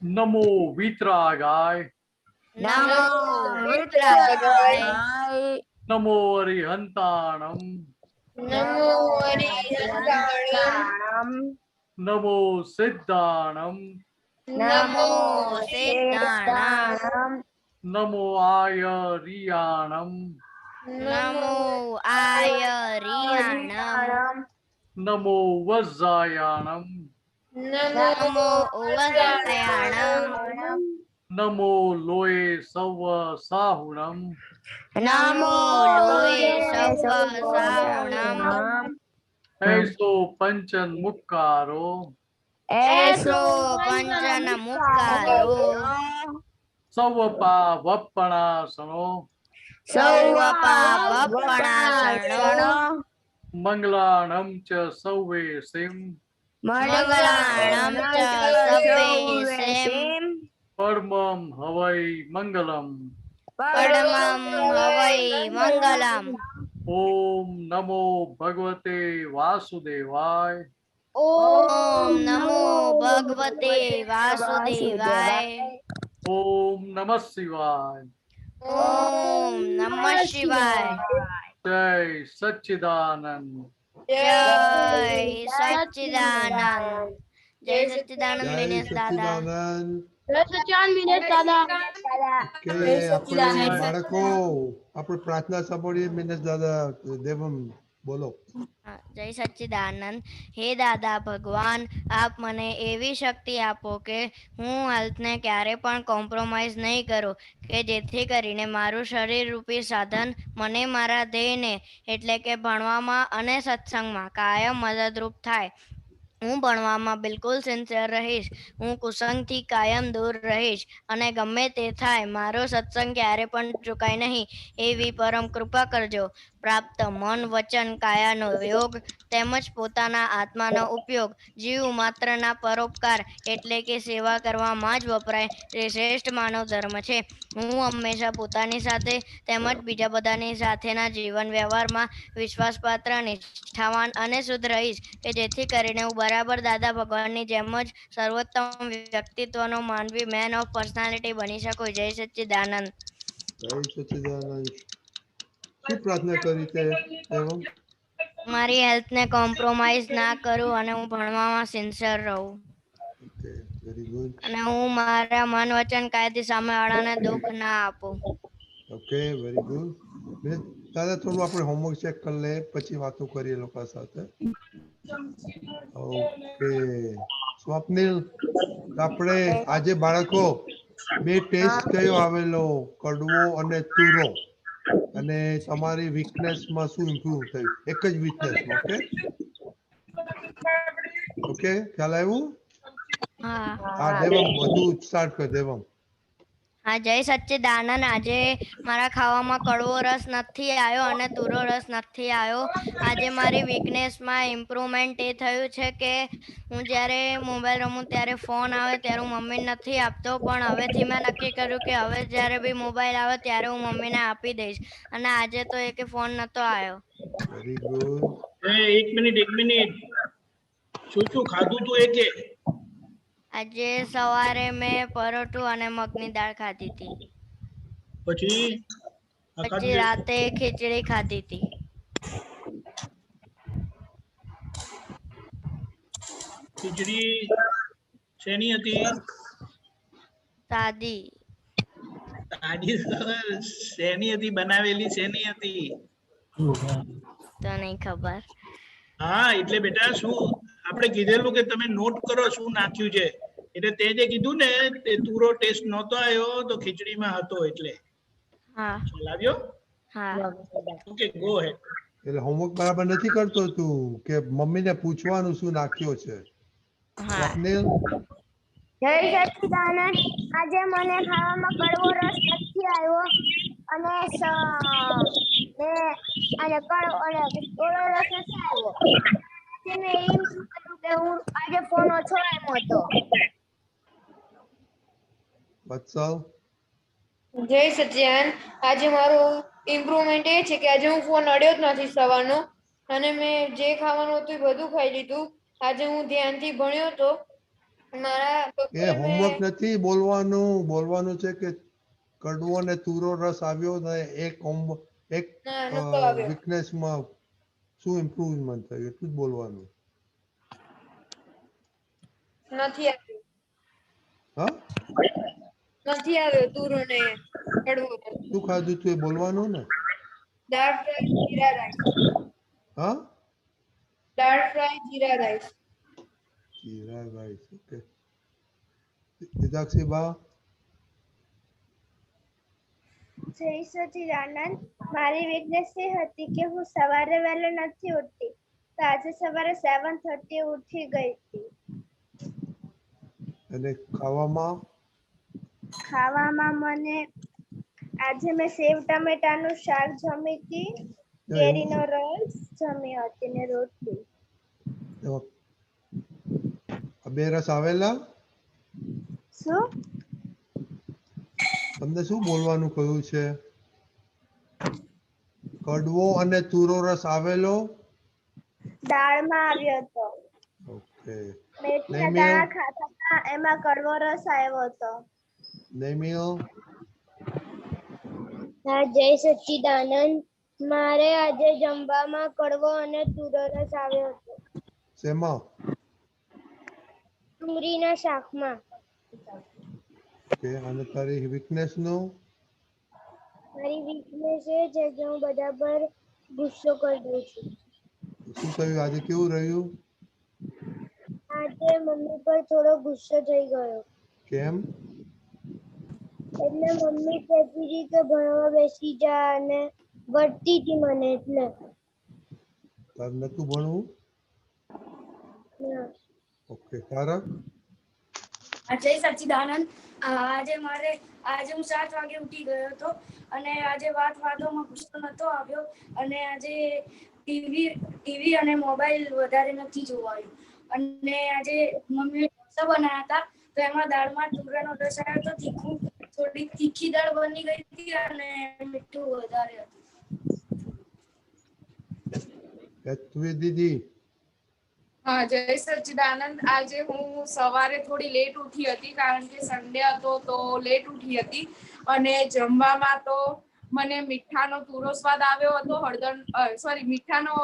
नमो वीतरागाय नमो वितरागाय नमो अरिहंताणम नमो हरिहंताणम नमो सिद्धाणम नमो सिद्धाणम नमो आयरियाणम नमो आयरियाणम नमो वज्रायाणम नमो वज्रायाणम नमो लोये सव साहुणम नमो लोये सव साहुणम ऐसो पंचन मुक्कारो ऐसो पंचन मुक्कारो सवपा वप्पणासनो सौवपावपणासनो मंगलाणं च सौवेसिं मंगलाणं च सव्वेसिं परमं हवै मंगलम् परमं हवै मंगलम्। ओम नमो भगवते वासुदेवाय ओम नमो भगवते वासुदेवाय। ओम नमः शिवाय ओम नमः शिवाय। जय सच्चिदानंद जय सच्चिदानंद। जय सच्चिदानंद विनेश दादा। જય સચ્ચિદાનંદ વિનેશ દાદા. કે આપણે બાળકો આપણે પ્રાર્થના સાંભળીએ મિનેશ દાદા દેવમ બોલો. જય સચ્ચિદાનંદ. હે દાદા ભગવાન, આપ મને એવી શક્તિ આપો કે હું હેલ્થને ક્યારે પણ કોમ્પ્રોમાઇઝ નહીં કરું, કે જેથી કરીને મારું શરીર રૂપી સાધન મને મારા ધ્યેયને એટલે કે ભણવામાં અને સત્સંગમાં કાયમ મદદરૂપ થાય. હું ભણવામાં બિલકુલ સિન્સિયર રહીશ. હું કુસંગથી કાયમ દૂર રહીશ અને ગમે તે થાય મારો સત્સંગ ક્યારે પણ ચૂકાય નહીં એવી પરમ કૃપા કરજો. પ્રાપ્ત મન વચન કાયાનો યોગ તેમજ પોતાના આત્માનો ઉપયોગ જીવ માત્રના પરોપકાર એટલે કે સેવા કરવામાં જ વપરાય તે શ્રેષ્ઠ માનવ ધર્મ છે. હું હંમેશા પોતાની સાથે તેમજ બીજા બધાની સાથેના જીવન વ્યવહારમાં વિશ્વાસપાત્ર, નિષ્ઠાવાન અને શુદ્ધ રહીશ કે જેથી કરીને હું બરાબર દાદા ભગવાનની જેમ જ સર્વોત્તમ વ્યક્તિત્વનો માનવી મેન ઓફ પર્સનાલિટી બની શકું. જય સચ્ચિદાનંદ. જય સચ્ચિદાનંદ. શું પ્રાર્થના કરી તે દેવમ? મારી હેલ્થને કોમ્પ્રોમાઇઝ ના કરું અને હું ભણવામાં સિન્સિયર રહું. Okay, very good. અને હું મારા મન વચન કાયથી સામેવાળાને દુઃખ ના આપું. Okay, very good. દાદા થોડું આપણે હોમવર્ક ચેક કરી લે પછી વાતો કરીએ લોકો સાથે. ઓકે, સ્વપ્નિલ, આપણે આજે બાળકો બે ટેસ્ટ કયો આવેલો, કડવો અને તુરો, અને તમારી વીકનેસમાં શું ઇમ્પ્રુવ થયું એક જ વીકનેસમાં. ઓકે ઓકે, ખ્યાલ આવ્યું? હા દેવમ, બધું સ્ટાર્ટ કર દેવમ. હા, જય સચ્ચિદાનંદ. આજે મારા ખાવામાં કડવો રસ નથી આવ્યો અને તુરો રસ નથી આવ્યો. આજે મારી વીકનેસમાં ઇમ્પ્રુવમેન્ટ એ થયું છે કે હું જ્યારે મોબાઈલ રમું ત્યારે ફોન આવે ત્યારે હું મમ્મીને નથી આપતો, પણ હવેથી મેં નક્કી કર્યું કે હવે જ્યારે બી મોબાઈલ આવે ત્યારે હું મમ્મીને આપી દઈશ. અને આજે તો એકે ફોન નતો આવ્યો. Very good. એક મિનિટ. શું શું ખાધું તું એકે? આજે સવારે મેં પરોઠું અને મગની દાળ ખાધી હતી. પછી રાતે ખીચડી ખાધી હતી. ખીચડી શેની હતી? સાદી. શેની હતી બનાવેલી? શેની હતી? તો નહીં ખબર. હા, એટલે બેટા શું આપણે કીધેલું કે તમે નોટ કરો શું નાખ્યું છે. એટલે તે જે કીધું ને તે તુરો ટેસ્ટ નહોતો આવ્યો તો ખીચડીમાં હતો એટલે. હા. ખ્યાલ આવ્યો? હા. ઓકે, ગો હેડ. એટલે હોમવર્ક બરાબર નથી કરતો તું કે મમ્મીને પૂછવાનું શું નાખ્યો છે? સ્વપ્નિલ, જય સચ્ચિદાનંદ. આજે મને ખાવામાં કડવો રસ નથી આવ્યો અને કડવો રસ નથી આવ્યો. મેં એમ કર્યું કે હું આજે ફોન ઓછો આવ્યો હતો. વત્સલ, જય સચ્ચિદાનંદ. આજે મારું ઇમ્પ્રુવમેન્ટ એ છે કે આજે હું ફોન અડ્યો જ નથી સવારનો અને મેં જે ખાવાનું હતું એ બધું ખાઈ લીધું. આજે હું ધ્યાનથી ભણ્યો હતો મારા એ પપ્પાએ હોમવર્ક મેં નથી બોલવાનું છે કે કડવો અને તુરો રસ આવ્યો ને એક ના નતો આવ્યો. વીકનેસમાં શું ઇમ્પ્રુવમેન્ટ થયું એટલું જ બોલવાનું. નથી આવ્યો. હા નથી આવ્યો તુરો ને કડવો. શું ખાધું તું એ બોલવાનું ને. દાળ ફ્રાય જીરા રાઈસ. હા દાળ ફ્રાય જીરા રાઈસ. જીરા રાઈસ ઓકે. દીદાક્ષી બા જય સચિદાનંદ. મારી વીકનેસ એ હતી કે હું સવારે વહેલો નથી ઉઠતી, તો આજે સવારે 7:30 ઉઠી ગઈ હતી. અને ખાવામાં મને આજે મેં સેવ ટમેટાનું શાક જમી હતી, કેરીનો રસ જમી હતી ને રોટલી. બે રસ આવેલા. શું? તમને શું બોલવાનું કહ્યું છે? કડવો અને તુરો રસ આવેલો. દાળમાં આવ્યો હતો. ઓકે. મેથીના નૈમિલ દાણા ખાતા હતા, એમાં કડવો રસ આવ્યો હતો. નૈમિલ હા, જય સચ્ચિદાનંદ. મારે આજે જમવામાં કડવો અને તુરો રસ આવ્યો હતો. શેમાં? ડુંગળીના શાકમાં. ઓકે. અને તારી વીકનેસ નું? મારી વીકનેસ એ છે કે હું બધા પર ગુસ્સો કરી દઉં છું. શું થયું આજે? કેવું રહ્યું? આજે મમ્મી પર થોડો ગુસ્સો થઈ ગયો. કેમ? એટલે મમ્મી કહેતી હતી કે ભણવા બેસી જા અને વળતી હતી મને એટલે. તાર નતું ભણવું? ના. ઓકે. તારા? જય સચ્ચિદાનંદ. આજે હું 7 વાગે ઉઠી ગયો હતો અને આજે વાતોમાં ગુસ્સો નતો આવ્યો અને આજે ટીવી અને મોબાઈલ વધારે નથી જોવાયું. અને આજે મમ્મીએ ઢોસા બનાવ્યા હતા, તો એમાં દાળમાં તુવેરનો રસ આવ્યો તો થોડી તીખી દાળ બની ગઈ હતી અને મીઠું વધારે હતું. દીદી હા, જય સચ્ચિદાનંદ. આજે હું સવારે થોડી લેટ ઉઠી હતી કારણ કે સન્ડે હતો તો લેટ ઉઠી હતી અને જમવામાં તો મને મીઠાનો તુરો સ્વાદ આવ્યો હતો, મીઠાનો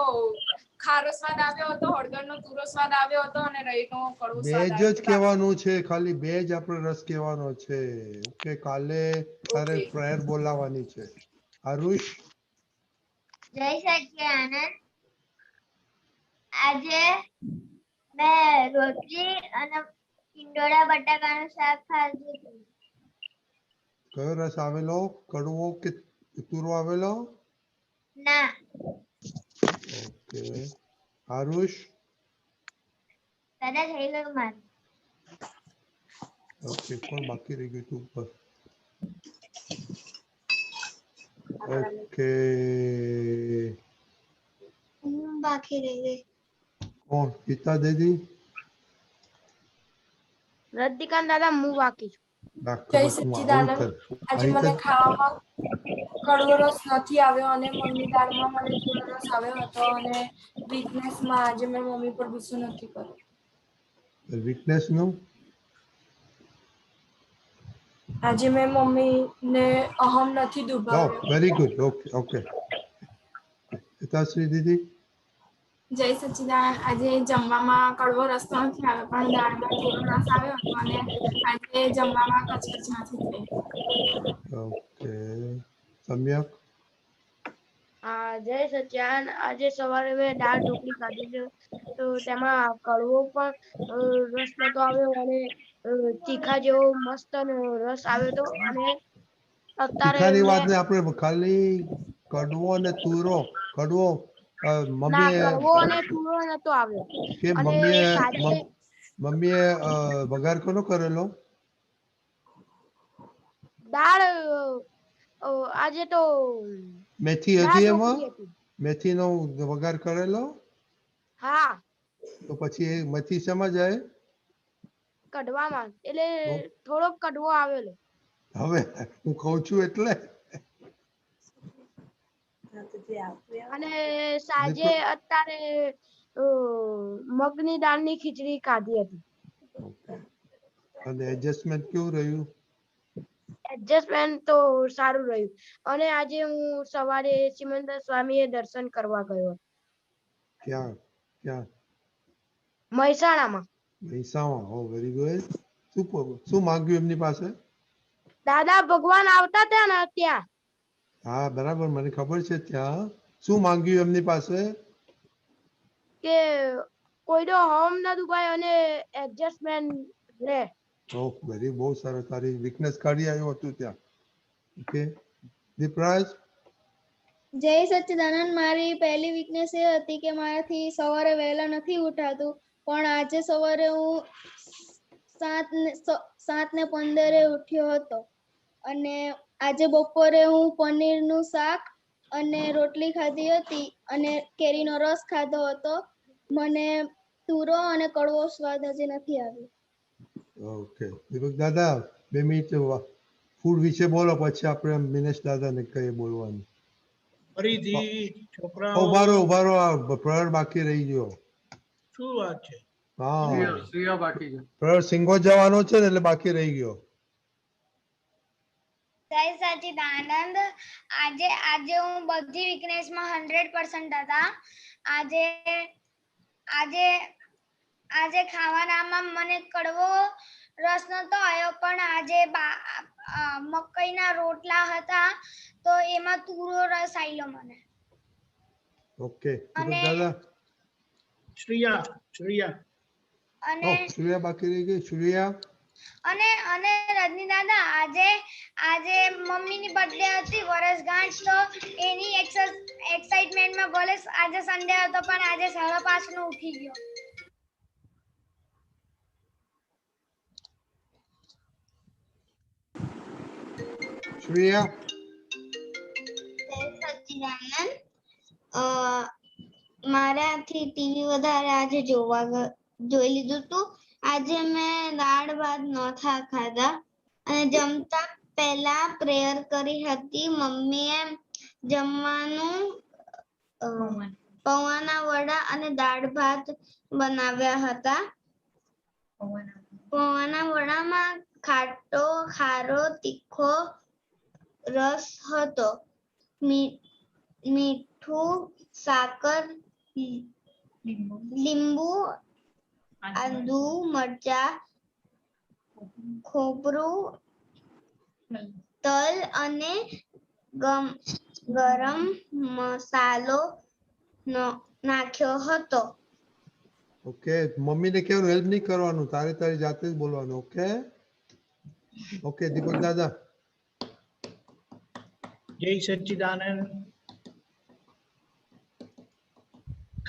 ખારો સ્વાદ આવ્યો હતો, હળદરનો તુરો સ્વાદ આવ્યો હતો અને રઈનો કડવો બે સ્વાદ જ આવ્યો હતો. કહેવાનું છે, ખાલી બે જ આપણે રસ કહેવાનો છે. ઓકે. કાલે તારે Okay. પ્રેયર બોલાવવાની છે. આરુષ જય સચ્ચિદાનંદ. આજે મેં રોટલી અને ટીંડોળા બટાકાનું શાક ખાધું હતું. કયો રસ આવેલો? કડવો કે તુરો આવેલો? ના. ઓકે. આરુષ દાદા થઈ ગયું મારું. ઓકે. કોણ બાકી રહી ગયું તું ઉપર? ઓકે. બાકી રહી ગઈ. કોણ? ગીતા દીદી? રદ્દિકાન દાદા હું બાકી છું. જય સચ્ચિદાનંદ. આજે મને ખાવામાં કડવો રસ નથી આવ્યો અને મમ્મી દાળમાં મને તુરો રસ આવ્યો હતો અને વીકનેસમાં આજે મેં મમ્મી પર ગુસ્સો નથી કર્યો. વીકનેસ નું? આજે મેં મમ્મીને અહમ નથી દુભાવ્યો. Very good. ઓકે. ઓકે. પિતાશ્રી દીદી જય સચ્ચિદાનંદ. આજે જમવામાં કડવો રસ તો નથી આવ્યો પણ દાળમાં તુરો રસ આવ્યો હતો અને આજે જમવામાં કચકચ નથી થઈ. ઓકે. સમ્યક જય સચ્ચિદાનંદ. આજે સવારે મેં દાળ ઢોકળી ખાધી છે, તો તેમાં કડવો પણ રસ નતો આવ્યો અને તીખા જેવો મસ્ત રસ આવ્યો હતો અને અત્યારે તીખાની વાત મેં ને આપણે ખાલી કડવો અને તુરો. કડવો ના, મમ્મીએ કડવો અને તુરો નતો આવ્યો કે અને સાંજે મમ્મીએ વઘાર કોનો કરેલો? દાળ આજે તો મેથી દાળ હતી એમાં? ઢોકળી હતી. મેથીનો વઘાર કરેલો? હા, તો પછી એ મેથી શેમાં જાય? કડવામાં. એટલે થોડોક કડવો આવેલો. હવે હું કહું છું એટલે અને સાંજે અત્યારે મગની દાળની ખીચડી ખાધી હતી. અને એડજસ્ટમેન્ટ કેવું રહ્યું? એડજસ્ટમેન્ટ તો સારું રહ્યું. અને આજે હું સવારે સિમંદર સ્વામીએ દર્શન કરવા ગયો ક્યાં ક્યાં? મહેસાણામાં. મહેસાણા. ઓ વેરી ગુડ. શું માંગ્યું એમની પાસે? દાદા ભગવાન આવતા હતા ને ત્યાં. હા બરાબર, મને ખબર છે. ત્યાં શું માંગ્યું એમની પાસે? કે કોઈનો હોમ ના દુખાય અને એડજસ્ટમેન્ટ રહે. ઓહ વેરી, બહુ સરસ. તારી વીકનેસ કાઢી આવ્યો હતું ત્યાં. ઓકે દીપરાજ. જય સચ્ચિદાનંદ. મારી પહેલી વીકનેસ એ હતી કે મારાથી સવારે વહેલા નથી ઉઠાતું, પણ આજે સવારે હું 7:15 ઉઠ્યો હતો. અને આજે બપોરે હું પનીરનું શાક અને રોટલી ખાધી હતી અને કેરીનો રસ ખાધો હતો. મને તુરો અને કડવો સ્વાદ હજી નથી આવ્યો. ઓકે દીપક દાદા 2 મિનિટ ફૂડ વિશે બોલો, પછી આપણે મિનેશ દાદાને કહીએ બોલવાનું. ફરીથી છોકરાઓ ઉભા રહો, આ પ્રહર બાકી રહી ગયો. શું વાત છે? હા શ્રીયા બાકી છે. પ્રહર સિંગો જવાનો છે ને એટલે બાકી રહી ગયો. જય સચ્ચિદાનંદ. આજે હું બધી વીકનેસમાં 100% હતા. આજે ખાવાનામાં મને કડવો રસ નતો આવ્યો, પણ આજે મકઈના રોટલા હતા તો એમાં તુરો રસ આવેલો મને. ઓકે દીપક દાદા. શ્રેયા અને શ્રેયા બાકી રહી ગઈ. શ્રેયા અને રજની દાદા, આજે મમ્મીની બર્થડે હતી, વર્ષગાંઠ, તો એની એક્સાઇટમેન્ટમાં ભલે આજે સન્ડે હતો પણ આજે 5:30 નો ઉઠી ગયો. શ્રેયા. જય સચ્ચિદાનંદ. મારાથી ટીવી વધારે આજે જોઈ લીધું હતું. આજે મેં દાળ ભાત નહોતા ખાધા અને જમતા પહેલા પ્રેયર કરી હતી. મમ્મીએ જમવાનું પૌવાના વડા અને દાળ ભાત બનાવ્યા હતા. પૌવાના વડામાં ખારો તીખો રસ હતો. મીઠું, સાકર, લીંબુ, આદુ, મરચા, ખોબરું, તલ અને ગરમ મસાલો નાખ્યો હતો. ઓકે, મમ્મીને કેવું હેલ્પ નહીં કરવાનું, તારી જાતે જ બોલવાનું. ઓકે ઓકે દીપક દાદા. જય સચ્ચિદાનંદ.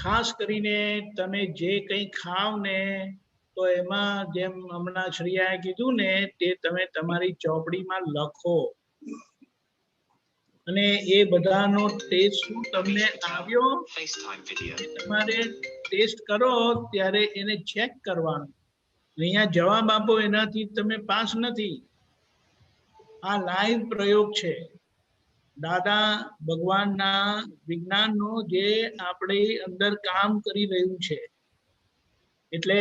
ખાસ કરીને તમે જે કંઈ ખાવ ને તો એમાં જેમ હમણાં શ્રેયાએ કીધું ને તે તમે તમારી ચોપડીમાં લખો અને એ બધાનો ટેસ્ટ શું તમને આવ્યો તમારે ટેસ્ટ કરો ત્યારે એને ચેક કરવાનું. અહીંયા જવાબ આપો એનાથી તમે પાસ નથી. આ લાઈવ પ્રયોગ છે. દાદા ભગવાનના વિજ્ઞાનનો જે આપણી અંદર કામ કરી રહ્યું છે. એટલે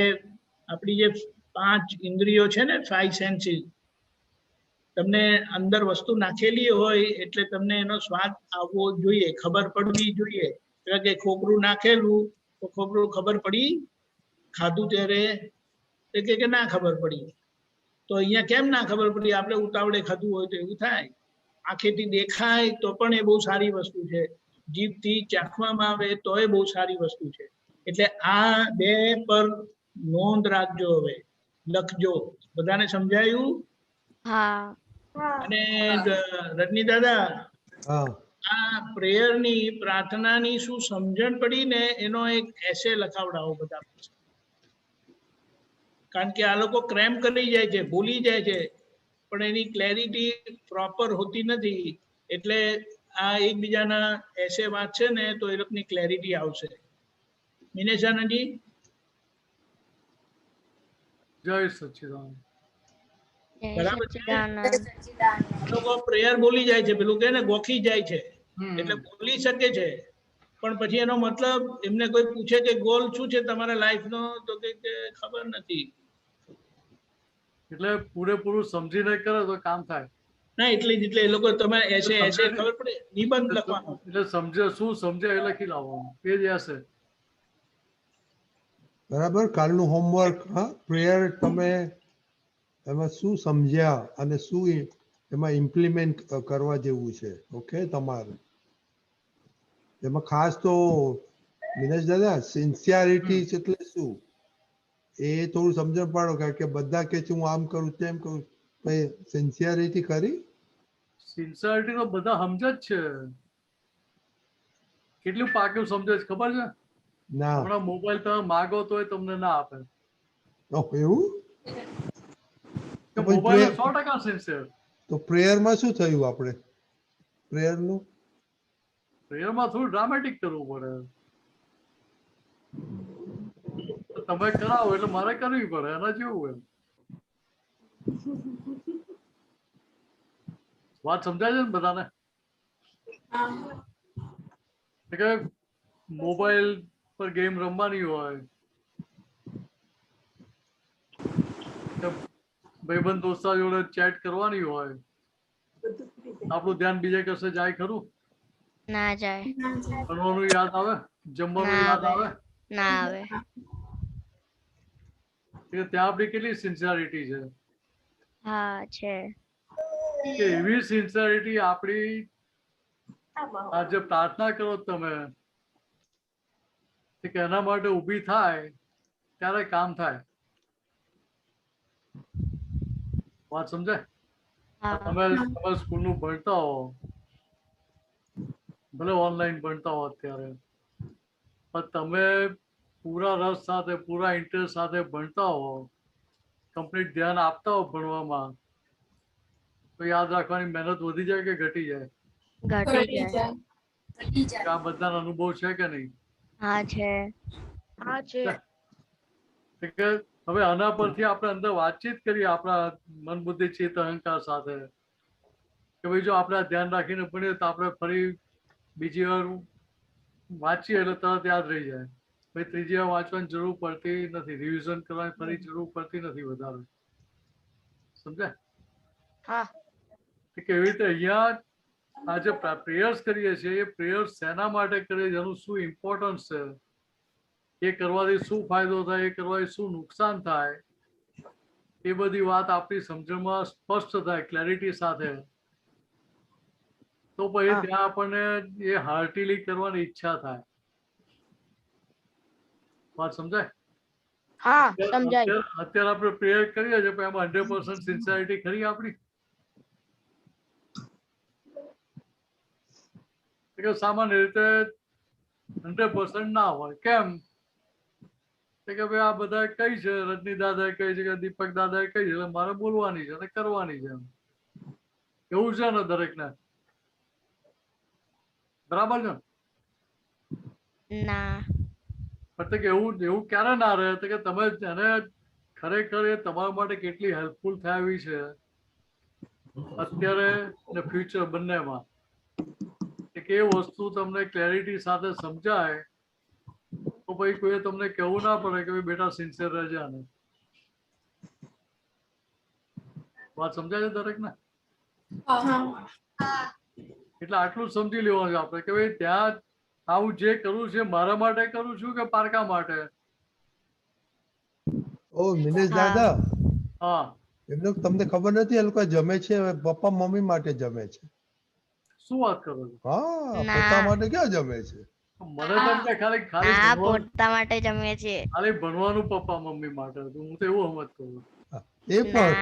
આપણી જે 5 ઇન્દ્રિયો છે ને, 5 સેન્સીસ, તમને અંદર વસ્તુ નાખેલી હોય એટલે તમને એનો સ્વાદ આવવો જોઈએ, ખબર પડવી જોઈએ. એટલે કે ખોબરું નાખેલું તો ખોબરું ખબર પડી ખાધું ત્યારે કે ના ખબર પડી. તો અહીંયા કેમ ના ખબર પડી? આપણે ઉતાવળે ખાધું હોય તો એવું થાય. આંખેથી દેખાય તો પણ એ બહુ સારી વસ્તુ છે. જીભથી ચાખવામાં આવે તો એ બહુ સારી વસ્તુ છે. એટલે આ 2 પર નોંધ રાખજો. હવે લખજો. બધાને સમજાયું? હા. અને રજની દાદા, હા, આ પ્રેયરની પ્રાર્થનાની શું સમજણ પડી ને એનો એક એસે લખાવડાવો બધા. કારણ કે આ લોકો ક્રેમ કરી જાય છે, ભૂલી જાય છે, પણ એની ક્લેરિટી પ્રોપર હોતી નથી. એટલે આ એકબીજાના એસે વાંચશે ને તો એ લોકોની ક્લેરિટી આવશે. મિનેશાનંદજી. જય સચ્ચિદાનંદ. બરાબર છે. લોકો પ્રેયર બોલી જાય છે, પેલું કે ને ગોખી જાય છે, એટલે બોલી શકે છે પણ પછી એનો મતલબ એમને કોઈ પૂછે કે ગોલ શું છે તમારા લાઈફનો, તો કે ખબર નથી. એટલે પૂરેપૂરું સમજીને કરે તો કામ થાય. ના એટલે એ લોકો તમે એસે ખબર પડે નિબંધ લખવાનો. એટલે સમજે શું સમજે એ લખી લાવવાનું એ જ હશે. બરાબર. કાલનું હોમવર્ક, હા, પ્રેયર તમે એમાં શું સમજ્યા અને શું એમાં ઇમ્પ્લિમેન્ટ કરવા જેવું છે. ઓકે, તમારે એમાં ખાસ તો મિનેશ દાદા સિન્સિયરિટી એટલે શું એ થોડું સમજણ પાડો, કારણ કે બધા કે છે હું આમ કરું તેમ કરું, ભાઈ સિન્સિયરિટી કરી. સિન્સિયરિટી તો બધા સમજે જ છે. કેટલું પાક્યું સમજે છે ખબર છે? ના. હમણાં મોબાઈલ તમે માગો તો તમને ના આપે. એવું મોબાઈલ 100% સિન્સિયર. તો પ્રેયરમાં શું થયું? આપણે પ્રેયરનું પ્રેયરમાં થોડું ડ્રામેટિક કરવું પડે. તમે કરાવો એટલે મારે કરવી પડે, એના જેવું એમ. વાત સમજાય છે ને બધાને? કે મોબાઈલ પર ગેમ રમવાની હોય, ભાઈબંધ દોસ્તા જોડે ચેટ કરવાની હોય, આપણું ધ્યાન બીજે કશે જાય ખરું? ના જાય. ભણવાનું યાદ આવે? જમવાનું યાદ આવે? ના આવે. ત્યાં આપણી કેટલી સિન્સિયરિટી છે. હા છે. કે એવી સિન્સિયરિટી આપણી આજે પ્રાર્થના કરો તમે કે એના માટે ઊભી થાય ત્યારે કામ થાય. વાત સમજાય? તમે સ્કૂલનું ભણતા હો, ભલે ઓનલાઈન ભણતા હો અત્યારે, પણ તમે પૂરા રસ સાથે પૂરા ઇન્ટરેસ્ટ સાથે ભણતા હો, કમ્પ્લીટ ધ્યાન આપતા હો ભણવામાં, તો યાદ રાખવાની મહેનત વધી જાય કે ઘટી જાય? ઘટી જાય. આ બધાનો અનુભવ છે કે નહીં? હા છે. હા છે. હવે આના પરથી આપણે અંદર વાતચીત કરીએ આપણા મન બુદ્ધિ ચિત્ત અહંકાર સાથે કે ભાઈ જો આપણે ધ્યાન રાખીને ભણીએ તો આપણે ફરી બીજી વાર વાંચીએ એટલે તરત યાદ રહી જાય. ભાઈ ત્રીજી વાર વાંચવાની જરૂર પડતી નથી, રિવિઝન કરવાની ફરી જરૂર પડતી નથી વધારે. સમજાય? હા. કેવી રીતે અહીંયા આજે પ્રેયર્સ કરીએ છીએ, એ પ્રેયર્સ શેના માટે કરીએ છીએ, એનું શું ઇમ્પોર્ટન્સ છે, એ કરવાથી શું ફાયદો થાય, એ કરવાથી શું નુકસાન થાય, એ બધી વાત આપણી સમજણમાં સ્પષ્ટ થાય ક્લેરિટી સાથે, તો પછી ત્યાં આપણને એ હાર્ટીલી કરવાની ઈચ્છા થાય. વાત સમજાય? હા સમજાય. અત્યારે આપણે પ્રેયર કરીએ છીએ પણ એમાં 100% સિન્સિયરિટી ખરી આપણી? સામાન્ય રીતે 100% ના હોય. કેમ કે ભાઈ આ બધા કઈ છે, રજની દાદાએ કહી છે કે દીપક દાદાએ કહી છે એટલે મારે બોલવાની છે અને કરવાની છે, એવું છે ને દરેકને? બરાબર છે ના? પણ એવું ક્યારે ના રહે કે તમે એને ખરેખર એ તમારા માટે કેટલી હેલ્પફુલ થાય એવી છે અત્યારે ને ફ્યુચર બંનેમાં, કે એ વસ્તુ તમને ક્લેરિટી સાથે સમજાય તો ભાઈ કોઈ તમને કહેવું ના પડે કે ભાઈ બેટા સિન્સિયર રહેજે આને. વાત સમજાય છે દરેક ને? એટલે આટલું સમજી લેવાનું છે આપણે કે ભાઈ ત્યાં આવું જે કરવું છે મારા માટે કરું છું કે પારકા માટે? ઓ મિનેશ દાદા, હા, એમને તમને ખબર નથી એ લોકો જમે છે પપ્પા મમ્મી માટે જમે છે. શું વાત કરો છો? હા, પોતા માટે ક્યાં જમે છે? મને તો એમ કે ખાલી પોતા માટે જમે છે. ખાલી ભણવાનું પપ્પા મમ્મી માટે હતું, હું તો એવું સમજ કરું. એ પણ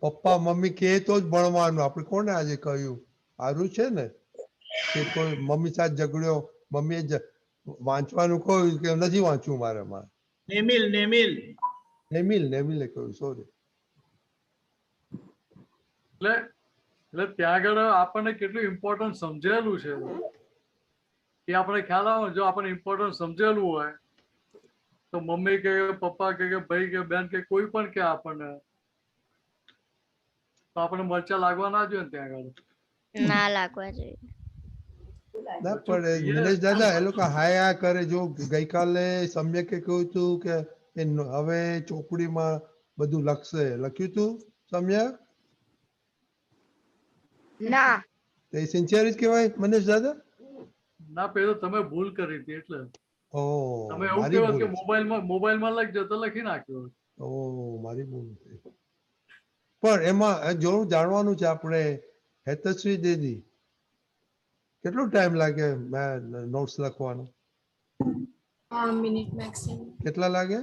પપ્પા મમ્મી કે તો જ ભણવાનું. આપણે કોને આજે કહ્યું? સારું છે ને કે કોઈ મમ્મી સાથે ઝઘડ્યો, મમ્મીએ વાંચવાનું કહ્યું કે નથી વાંચવું મારે. નેમિલે કહ્યું, સોરી. એટલે ત્યાં આગળ આપણને કેટલું ઇમ્પોર્ટન્ટ સમજેલું છે એ આપણે ખ્યાલ આવે. જો આપણને ઇમ્પોર્ટન્ટ સમજેલું હોય તો મમ્મી કે પપ્પા કે ભાઈ કે બેન કે કોઈ પણ કે આપણને તો આપણે મરચા લાગવા ના જોઈએ ને ત્યાં આગળ. ના લાગવા જોઈએ. ના પણ મિનેશ દાદા એ લોકો હાય કરે. જો ગઈકાલે સમ્યકે કહ્યું હતું કે હવે ચોપડીમાં બધું લખશે. લખ્યું તું સમ્યક? ના તો એ સિન્સિયર કહેવાય મનીષ દાદા? ના પેલો તમે ભૂલ કરી હતી એટલે ઓ તમે એવું મારી કહેવાય કે ભૂલ. મોબાઈલમાં લખજો તો લખી નાખ્યો. ઓ મારી ભૂલ થઈ. પણ એમાં જરૂર જાણવાનું છે આપણે, હેતશ્રી દીદી કેટલો ટાઈમ લાગે નોટ્સ લખવાનો? મિનિટ મેક્સિમમ કેટલા લાગે?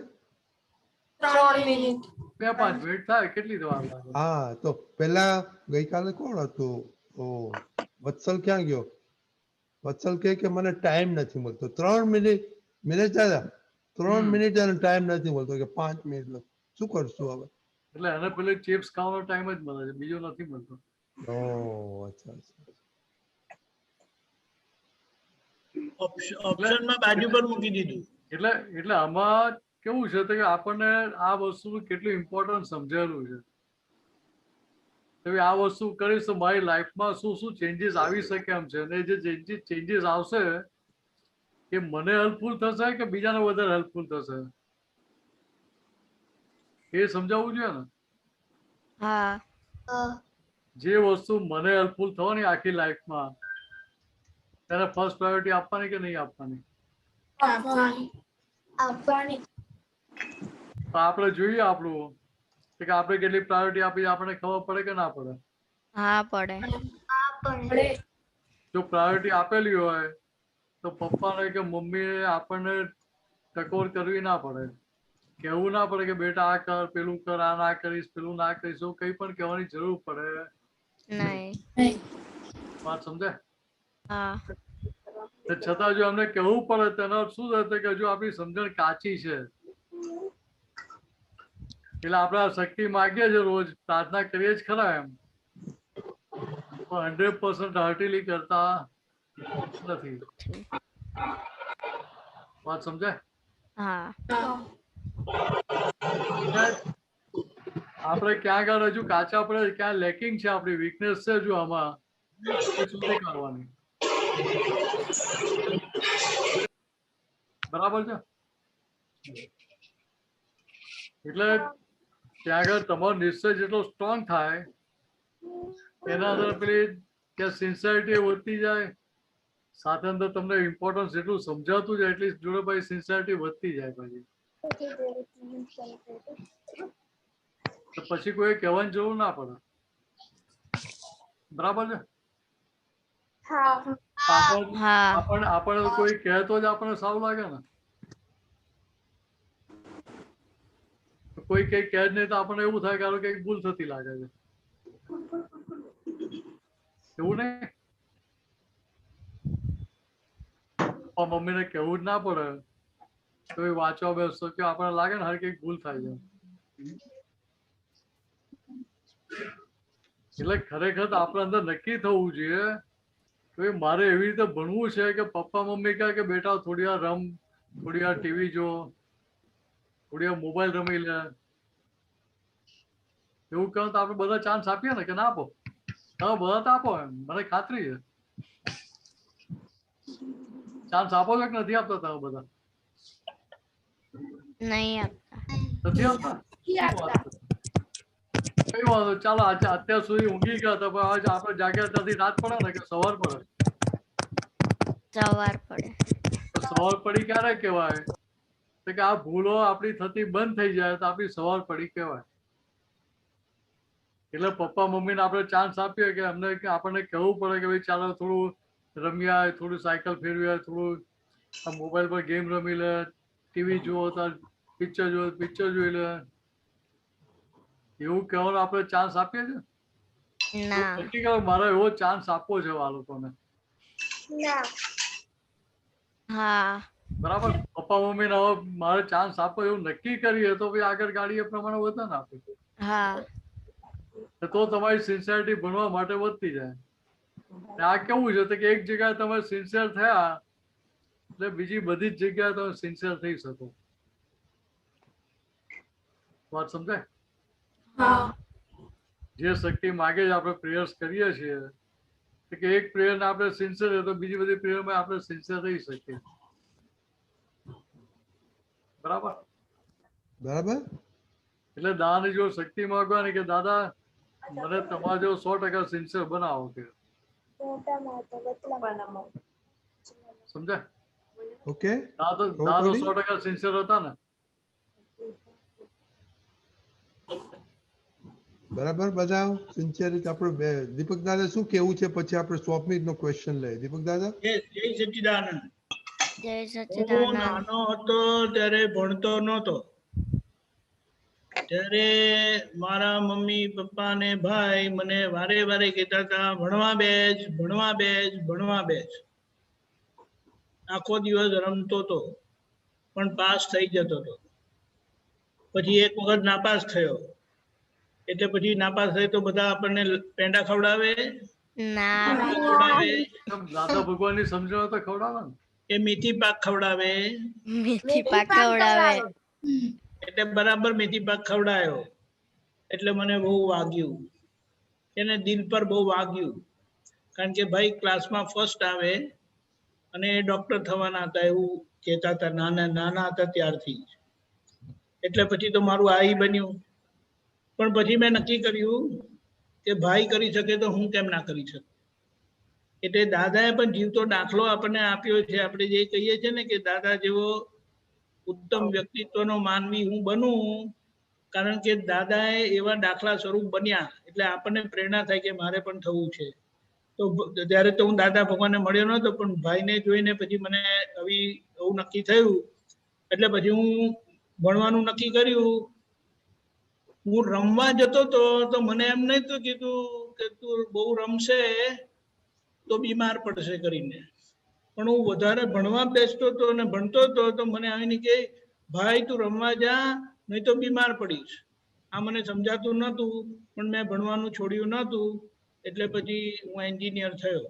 3 મિનિટ. 2-5 મિનિટ થાય. કેટલી વાર લાગે? હા તો પેલા ગઈકાલે કોણ હતું? ઓ વત્સલ ક્યાં ગયો? વત્સલ કે મને ટાઈમ નથી મળતો. 3 મિનિટ મિનિટ દાદા 3 મિનિટ અને ટાઈમ નથી મળતો કે 5 મિનિટ. શું કરશું હવે? એટલે એને પેલી ચિપ્સ ખાવાનો ટાઈમ જ મળે છે, બીજો નથી મળતો. ઓ અચ્છા. ઓપ્શનમાં બાજુ પર મૂકી દીધું. એટલે આમાં કેવું છે કે આપણને આ વસ્તુનું કેટલું ઇમ્પોર્ટન્ટ સમજાયેલું છે. તો આ વસ્તુ કરીશ તો મારી લાઈફમાં શું શું ચેન્જીસ આવી શકે એમ છે, અને જે ચેન્જીસ આવશે એ મને હેલ્પફુલ થશે કે બીજાને વધારે હેલ્પફુલ થશે એ સમજાવવું જોઈએ ને. હા. જે વસ્તુ મને હેલ્પફુલ થવાની આખી લાઈફમાં તેને ફર્સ્ટ પ્રાયોરિટી આપવાની કે નહીં આપવાની? આપવાની. તો આપણે જોઈએ આપણું કે આપણે કેટલી પ્રાયોરિટી આપી આપણને ખબર પડે કે ના પડે? હા પડે. જો પ્રાયોરિટી આપેલી હોય તો પપ્પાને કે મમ્મીએ આપણને ટકોર કરવી ના પડે, કહેવું ના પડે કે બેટા આ કર, પેલું કર, આ ના કરીશ, પેલું ના કરીશ, એવું કંઈ પણ કહેવાની જરૂર પડે નહીં. વાત સમજાય? હા. છતાં જો અમને કહેવું પડે તેનો અર્થ શું થશે કે હજુ આપણી સમજણ કાચી છે. એટલે આપણે આ શક્તિ માગીએ છીએ, રોજ પ્રાર્થના કરીએ જ ખરા એમ, પણ 100% હાર્ટીલી કરતા નથી. વાત સમજાય? હા. આપણે ક્યાં આગળ હજુ કાચા પડે, ક્યાં લેકિંગ છે, આપણી વીકનેસ છે હજુ આમાં, એ શોધી કાઢવાની. બરાબર છે? એટલે ત્યાં આગળ તમારો નિશ્ચય જેટલો સ્ટ્રોંગ થાય એના અંદર પેલી ત્યાં સિન્સિયરિટી વધતી જાય, સાથે અંદર તમને ઇમ્પોર્ટન્સ જેટલું સમજાતું જાય એટલી જોડે પછી સિન્સિયરિટી વધતી જાય પછી. તો પછી કોઈ કહેવાની જરૂર ના પડે. બરાબર છે? આપણને કોઈ કહેતો જ આપણને સારું લાગે ને. કોઈ કઈ કહે જ નહીં તો આપણને એવું થાય કે કઈક ભૂલ થતી લાગે છે. એવું નહીં? મમ્મીને કહેવું જ ના પડે તો એ વાંચવા બેસતો કે આપણને લાગે ને હર કઈક ભૂલ થાય છે. એટલે ખરેખર આપણે અંદર નક્કી થવું જોઈએ કે મારે એવી રીતે ભણવું છે કે પપ્પા મમ્મી કહે કે બેટા થોડી વાર રમ, થોડી વાર ટીવી જો, થોડી વાર મોબાઈલ રમી લે, એવું કહો તો આપણે બધા ચાન્સ આપીએ ને કે ના આપો? તમે બધા તો આપો એમ, મને ખાતરી છે. ચાન્સ આપો છો કે નથી આપતા તમે બધા? નહીં આપતા. નથી આપતા? કઈ વાંધો, ચાલો અત્યાર સુધી ઊંઘી ગયા હતા પણ આજે આપણે જાગ્યા ત્યાંથી રાત પડે ને કે સવાર પડે? સવાર પડે. તો સવાર પડી ક્યારે કહેવાય? તો કે આ ભૂલો આપણી થતી બંધ થઈ જાય તો આપણી સવાર પડી કહેવાય. એટલે પપ્પા મમ્મીને આપણે ચાન્સ આપીએ કે આપણને કહેવું પડે કે ભાઈ ચાલો થોડું રમ્યા, થોડું સાયકલ ફેરવ્યા, થોડું આ મોબાઈલ પર ગેમ રમી લે, ટીવી જુઓ તો પિક્ચર જુઓ પિક્ચર જોઈ લે, એવું કહેવાનો આપણે ચાન્સ આપીએ છીએ? નક્કી કરો મારે એવો ચાન્સ આપવો છે આ લોકોને. બરાબર? પપ્પા મમ્મીને હવે મારે ચાન્સ આપો એવું નક્કી કરીએ તો ભાઈ આગળ ગાડી એ પ્રમાણે વધે ને આપે. તો તમારી સિન્સિયરિટી ભણવા માટે વધતી જાય. આ કેવું છે કે એક જગ્યાએ તમે સિન્સિયર થયા એટલે બીજી બધી જ જગ્યાએ તમે સિન્સિયર થઈ શકો. વાત સમજાય? જે શક્તિ માગે છે આપણે પ્રેયર્સ કરીએ છીએ કે એક પ્રેયર ને આપણે સિન્સિયર તો બીજી બધી પ્રેયરમાં આપણે સિન્સિયર રહી શકીએ. બરાબર? બરાબર. એટલે દાદાની જો શક્તિ માંગવાની કે દાદા મને તમારા જેવો 100% સિન્સિયર બનાવો કે સમજ્યા? ઓકે દાદા ખબર દાદા પડી? 100% સિન્સિયર હતા ને? બરાબર બધા સિન્સિયરિટી આપણે દીપક દાદા શું કેવું છે પછી આપણે સ્વપ્નિલ નો ક્વેશ્ચન લઈએ. દીપક દાદા જય સચ્ચિદાનંદ. જય હું સચ્ચિદાનંદ. નાનો હતો ત્યારે ભણતો નહોતો. ત્યારે મારા મમ્મી પપ્પા ને ભાઈ મને વારે વારે કહેતા હતા ભણવા બેસ, ભણવા બેસ, ભણવા બેસ. આખો દિવસ રમતો હતો પણ પાસ થઈ જતો હતો. પછી એક વખત નાપાસ થયો એટલે પછી નાપાસ થાય તો બધા આપણને પેંડા ખવડાવે, ના ખવડાવે દાદા ભગવાનની સમજણ તો ખવડાવે ને. એ મેથી પાક ખવડાવે મેથી પાક ખવડાવે. એટલે બરાબર મેથી પાક ખવડાયો એટલે મને બહુ વાગ્યું, એને દિલ પર બહુ વાગ્યું. કારણ કે ભાઈ ક્લાસમાં ફર્સ્ટ આવે અને એ ડોક્ટર થવાના હતા એવું કહેતા હતા નાના હતા ત્યારથી. એટલે પછી તો મારું આ બન્યું. પણ પછી મેં નક્કી કર્યું કે ભાઈ કરી શકે તો હું કેમ ના કરી શકું. એટલે દાદાએ પણ જીવતો દાખલો આપણને આપ્યો છે. આપણે જે કહીએ છીએ ને કે દાદા જેવો ઉત્તમ વ્યક્તિત્વનો માનવી હું બનું, કારણ કે દાદાએ એવા દાખલા સ્વરૂપ બન્યા એટલે આપણને પ્રેરણા થાય કે મારે પણ થવું છે. તો ત્યારે તો હું દાદા ભગવાનને મળ્યો નહોતો પણ ભાઈને જોઈને પછી મને એવું નક્કી થયું એટલે પછી હું ભણવાનું નક્કી કર્યું. હું રમવા જતો તો મને એમ નહોતું કીધું કે તું બહુ રમશે તો બીમાર પડશે કરીને, પણ હું વધારે ભણવા બેસતો હતો અને ભણતો હતો તો મને આવીને કે ભાઈ તું રમવા જા નહીં તો બીમાર પડીશ. આ મને સમજાતું નહોતું પણ મેં ભણવાનું છોડ્યું નહોતું એટલે પછી હું એન્જિનિયર થયો.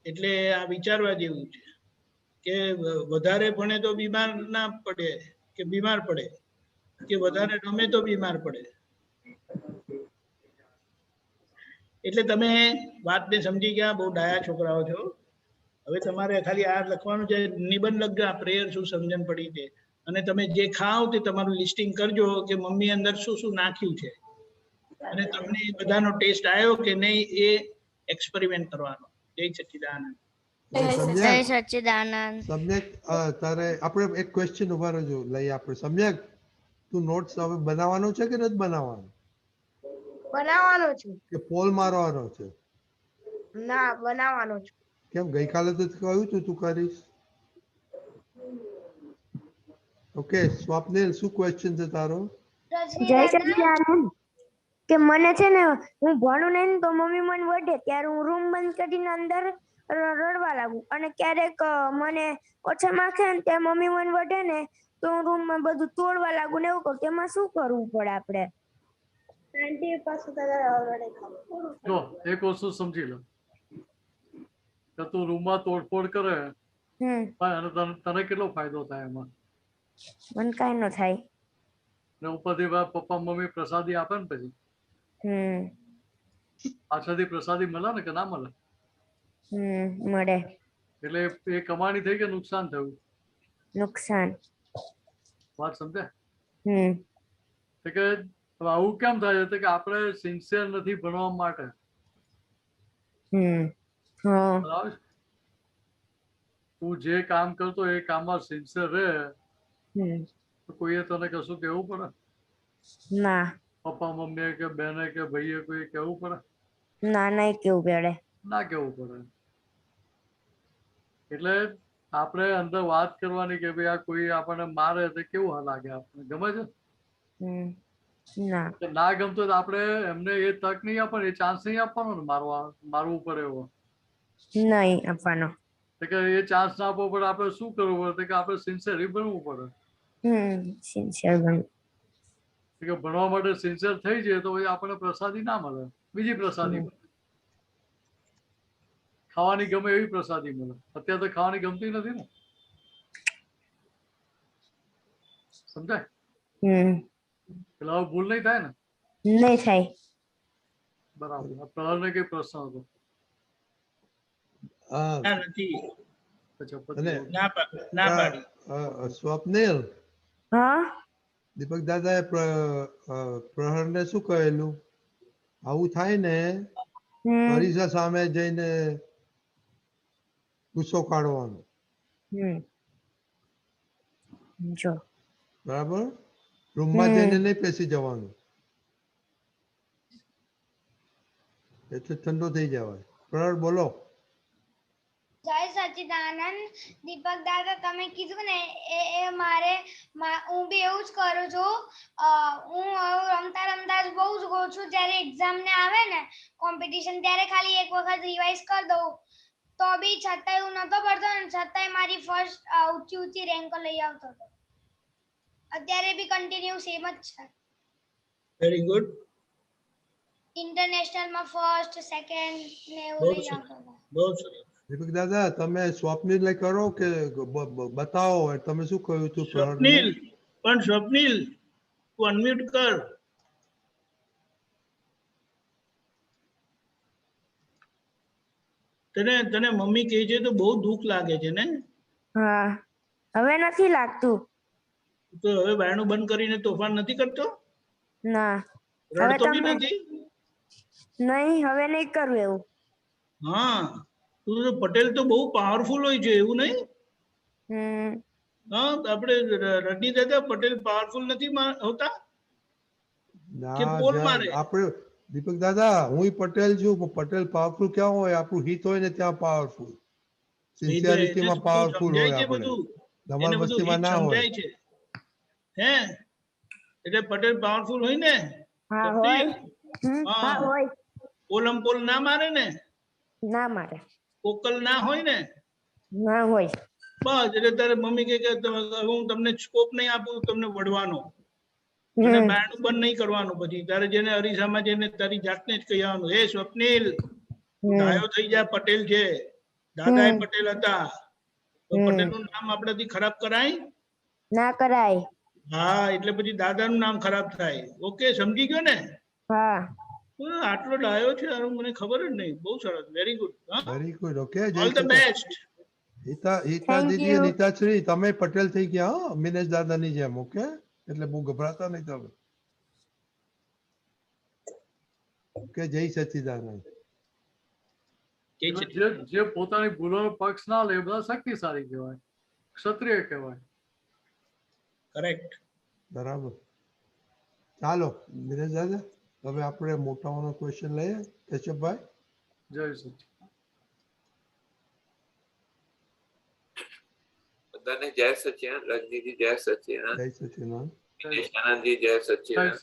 એટલે આ વિચારવા જેવું છે કે વધારે ભણે તો બીમાર ના પડે કે બીમાર પડે, કે વધારે રમે તો બીમાર પડે. એટલે તમે વાતને સમજી ગયા, બહુ ડાયા છોકરાઓ છો. હવે તમારે ખાલી આ લખવાનું છે નિબંધ લખજો, આ પ્રેયર શું સમજણ પડી છે. અને તમે જે ખાઓ તે તમારું લિસ્ટિંગ કરજો કે મમ્મી અંદર શું શું નાખ્યું છે અને તમને બધાનો ટેસ્ટ આવ્યો કે નહીં એ એક્સપેરિમેન્ટ કરવાનો. જય સચ્ચિદાનંદ. જય સચ્ચિદાનંદ. સમ્યક તારે આપણે એક ક્વેશ્ચન ઉભા રહેજો લઈએ આપણે. સમ્યક તું નોટ્સ હવે બનાવવાનો છે કે નથી બનાવવાનો? બનાવવાનો છું. કે પોલ મારવાનો છે? ના, બનાવવાનો છું. કેમ ગઈકાલે તો કહ્યું તું કરીશ. ઓકે સ્વપ્નિલ શું ક્વેશ્ચન છે તારો? જય સચ્ચિદાનંદ. કે મને છે ને હું ભણું નહીં તો મમ્મી મને વઢે ત્યારે હું રૂમ બંધ કરીને અંદર રડવા લાગુ અને ક્યારેક મને ઓછા માર્ક્સ આવે ને ત્યારે મમ્મી મને વઢે ને તો હું રૂમમાં બધું તોડવા લાગુ ને એવું કરું. તેમાં શું કરવું પડે આપણે? આંટી પાસે જો એક વસ્તુ સમજી લો કે તું રૂમમાં તોડફોડ કરે અને તને કેટલો ફાયદો થાય એમાં? મને કાંઈ ન થાય. ને ઉપરથી પપ્પા મમ્મી પ્રસાદી આપે ને પછી પાછળથી પ્રસાદી મળે ને કે ના મળે? મળે. એટલે એ કમાણી થઈ કે નુકસાન થયું? નુકસાન. વાત સમજ્યા? કે આવું કેમ થાય છે કે આપણે સિન્સિયર નથી ભણવા માટે. તું જે કામ કરતો એ કામમાં સિન્સિયર રહે તો કોઈએ તને કશું કેવું પડે? ના. પપ્પા મમ્મી કે બેને કે ભાઈએ કોઈ કેવું પડે? ના, નહીં કેવું પડે. ના કેવું પડે. એટલે આપણે અંદર વાત કરવાની કે ભાઈ આ કોઈ આપણને મારે તો કેવું લાગે? આપણને ગમે છે? ના ગમતો તો આપણે એમને એ તક નહીં આપવાની, એ ચાન્સ નહીં આપવાનો ને મારવું પડે એવો નહીં આપવાનો. કે એ ચાન્સ ના આપવો પડે. આપણે શું કરવું પડે કે આપણે સિન્સિયર બનવું પડે. સિન્સિયર બનવું. કે ભણવા માટે સિન્સિયર થઈ જાય તો આપણને પ્રસાદી ના મળે, બીજી પ્રસાદી મળે. ખાવાની ગમે એવી પ્રસાદી મળે. અત્યારે તો ખાવાની ગમતી નથી ને. સમજાય? એટલે હવે ભૂલ નહીં થાય ને? નહીં થાય. બરાબર. પ્રહરને કઈ પ્રશ્ન હતો? સ્વપ્નિલ દીપક દાદાએ પ્રહરને શું કહેલું? આવું થાય ને અરીસા સામે જઈને ગુસ્સો કાઢવાનો. જો બરાબર? રૂમમાં જઈને નહીં પેસી જવાનું. એટલે ઠંડો થઈ જવાય. પ્રહર બોલો. જય સચ્ચિદાનંદ. દીપક દાદા તમે કીધું ને એ મારે હું બી એવું જ કરું છું. હું રમતા રમતા જ બહુ જ ગોળ છું. જ્યારે એક્ઝામ ને આવે ને કોમ્પિટિશન ત્યારે ખાલી એક વખત રિવાઇઝ કરી દઉં તો બી છતાંય હું નતો પડતો ને છતાંય મારી ફર્સ્ટ ઊંચી ઊંચી રેન્કો લઈ આવતો હતો. અત્યારે બી કન્ટિન્યુ સેમ જ છે. Very good. ઇન્ટરનેશનલ માં ફર્સ્ટ સેકન્ડ ને એવું બહુ લઈ સરસ, આવતો હતો. બહુ સરસ. દીપક દાદા તમે સ્વપ્નિલ કરો કે બતાવો. તમે શું કહ્યું હતું પ્રહરને? સ્વપ્નિલ, પણ સ્વપ્નિલ તું અનમ્યુટ કર. તને મમ્મી કહે છે તો બહુ દુઃખ લાગે છે ને? હા, હવે નથી લાગતું. તો હવે બાયણું બંધ કરીને તોફાન નથી કરતો? ના, હવે રડતો બી તમે નથી? નહીં, હવે નહીં કરવું એવું. હા, તું તો પટેલ તો બહુ પાવરફુલ હોય છે એવું નહીં? હા, આપણે રડની દાદા પટેલ પાવરફુલ નથી હોતા કે પોલ મારે? આપણે દીપક દાદા હું પટેલ છું, પણ પટેલ પાવરફુલ ક્યાં હોય? આપણું હિત હોય ને ત્યાં પાવરફુલ, સિન્સિયરિટીમાં પાવરફુલ હોય. આપણે તમારી વસ્તીમાં ના હોય. હે એટલે પટેલ પાવરફુલ હોય ને? હા હોય. હા હોય. પોલમ પોલ ના મારે ને? ના મારે. પોકલ ના હોય ને? ના હોય. બસ એટલે તારે મમ્મી કે હું તમને સ્કોપ નહીં આપું તમને વઢવાનો, અને બારણું બંધ નહીં કરવાનું. પછી તારે જેને અરીસામાં જઈને તારી જાતને જ કહેવાનું, હે સ્વપ્નિલ ડાયો થઈ જાય, પટેલ છે, દાદા એ પટેલ હતા, તો પટેલ નું નામ આપણાથી ખરાબ કરાય ના કરાય. હા, એટલે પછી દાદાનું નામ ખરાબ થાય. ઓકે, સમજી ગયો ને? હા. આટલો ડાયો છે મને ખબર જ નહીં. બહુ સરસ, very good. Very good. Okay, all the best. Hita દીદી અને હિતાશ્રી તમે પટેલ થઈ ગયા હો, મિનેશ દાદાની જેમ. ઓકે, એટલે બહુ ગભરાતા નહીં તમે. ઓકે, જય સચ્ચિદાનંદ. જે પોતાની ભૂલોનો પક્ષ ના લે બધા શક્તિશાળી કહેવાય, ક્ષત્રિય કહેવાય. કરેક્ટ. બરાબર. ચાલો મિનેશ દાદા, હવે આપણે મોટાઓનો ક્વેશ્ચન લઈએ. કેશવભાઈ. જય સચ્ચિદાનંદ. બધાને જય સચ્ચિદાનંદ. રજનીજી જય સચ્ચિદાનંદ. જય સચ્ચિદાનંદ. દિનેશાનંદજી જય સચ્ચિદાનંદ.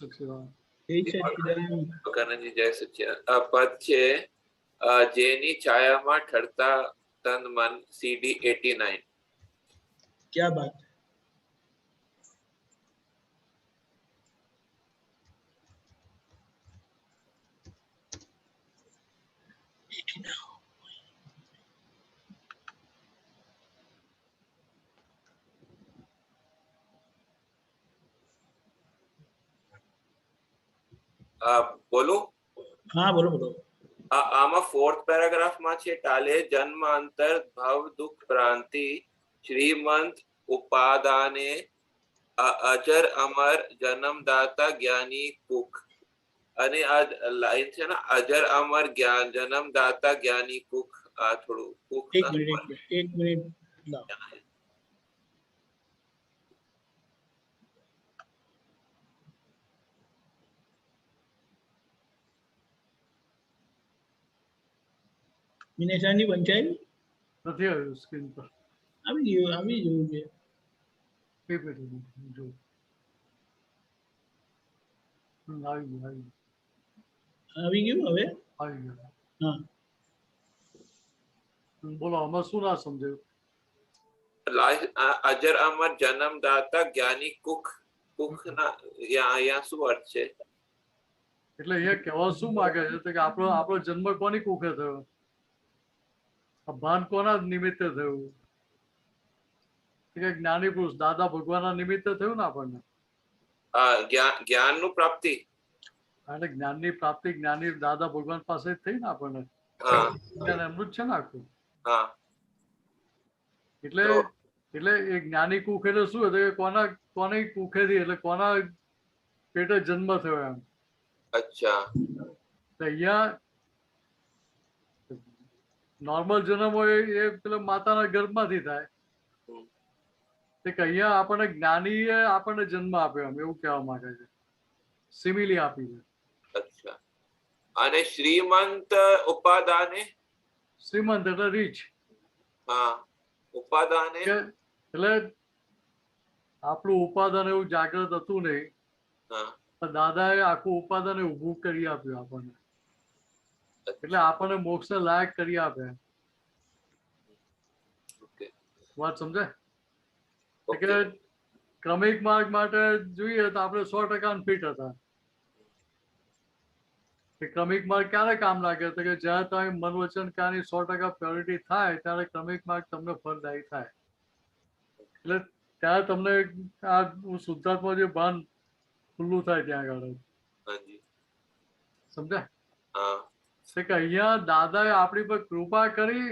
ભગવાનજી જય સચ્ચિદાનંદ. આ પદ છે જેની છાયામાં ઠરતા તન મન, CD 89. ક્યા બાત. બોલું? હા, બોલો બોલો. આમાં 4th પેરાગ્રાફમાં છે, ટાલે જન્મ અંતર ભવ દુઃખ ભ્રાંતિ શ્રીમંત ઉપાદાને અજર અમર જન્મદાતા જ્ઞાની કુખ. અને આ લાઈન છે ને, અજર અમર જ્ઞાન જન્મદાતા જ્ઞાની કુખ. આ થોડું કુખ. એક મિનિટ. મિનેશાની વંચાઈ નથી આવ્યું સ્ક્રીન પર. આવી ગયું છે. આવી ગયું હવે. હા, બોલો આમાં શું ના સમજાયું? અજર અમર જન્મદાતા જ્ઞાની કુખ. કુખ ના અહીંયા શું અર્થ છે? એટલે એ કહેવા શું માંગે છે કે આપણો જન્મ કોની કુખે થયો? ભાન કોના નિમિત્તે થયું? કે જ્ઞાની પુરુષ દાદા ભગવાનના નિમિત્તે થયું ને આપણને. જ્ઞાન નું પ્રાપ્તિ. એટલે જ્ઞાનની પ્રાપ્તિ જ્ઞાની દાદા ભગવાન પાસે જ થઈ ને આપણને. એમનું જ છે ને આખું. એટલે એટલે એ જ્ઞાની કુખ એટલે શું હતું કે કોની કુખેથી એટલે કોના પેટે જન્મ થયો એમ. અચ્છા. તો અહીંયા નોર્મલ જન્મ હોય એ પેલા માતાના ગર્ભમાંથી થાય. કે અહીંયા આપણને જ્ઞાનીએ આપણને જન્મ આપ્યો એમ એવું કહેવા માંગે છે. સિમિલી આપી છે. અચ્છા. અને શ્રીમંત ઉપાદાને? શ્રીમંત એટલે રીચ. હા. ઉપાદાને એટલે આપણું ઉપાદાન એવું જાગૃત હતું નહીં. દાદાએ આખું ઉપાદાન ઉભું કરી આપ્યું આપણને. એટલે આપણને મોક્ષ લાયક કરી આપે. વાત સમજાય? કે ક્રમિક માર્ગ માટે જોઈએ તો આપણે 100% ફિટ હતા. ક્રમિક માર્ગ ક્યારે કામ લાગે તો કે જ્યારે તમે મન વચન કાની 100% પ્યોરિટી થાય ત્યારે ક્રમિક માર્ગ તમને ફળદાયી થાય. એટલે ત્યારે તમને આ શુદ્ધાત્મા જે ભાન ખુલ્લું થાય ત્યાં આગળ. સમજાય? કે અહીંયા દાદાએ આપણી પર કૃપા કરી,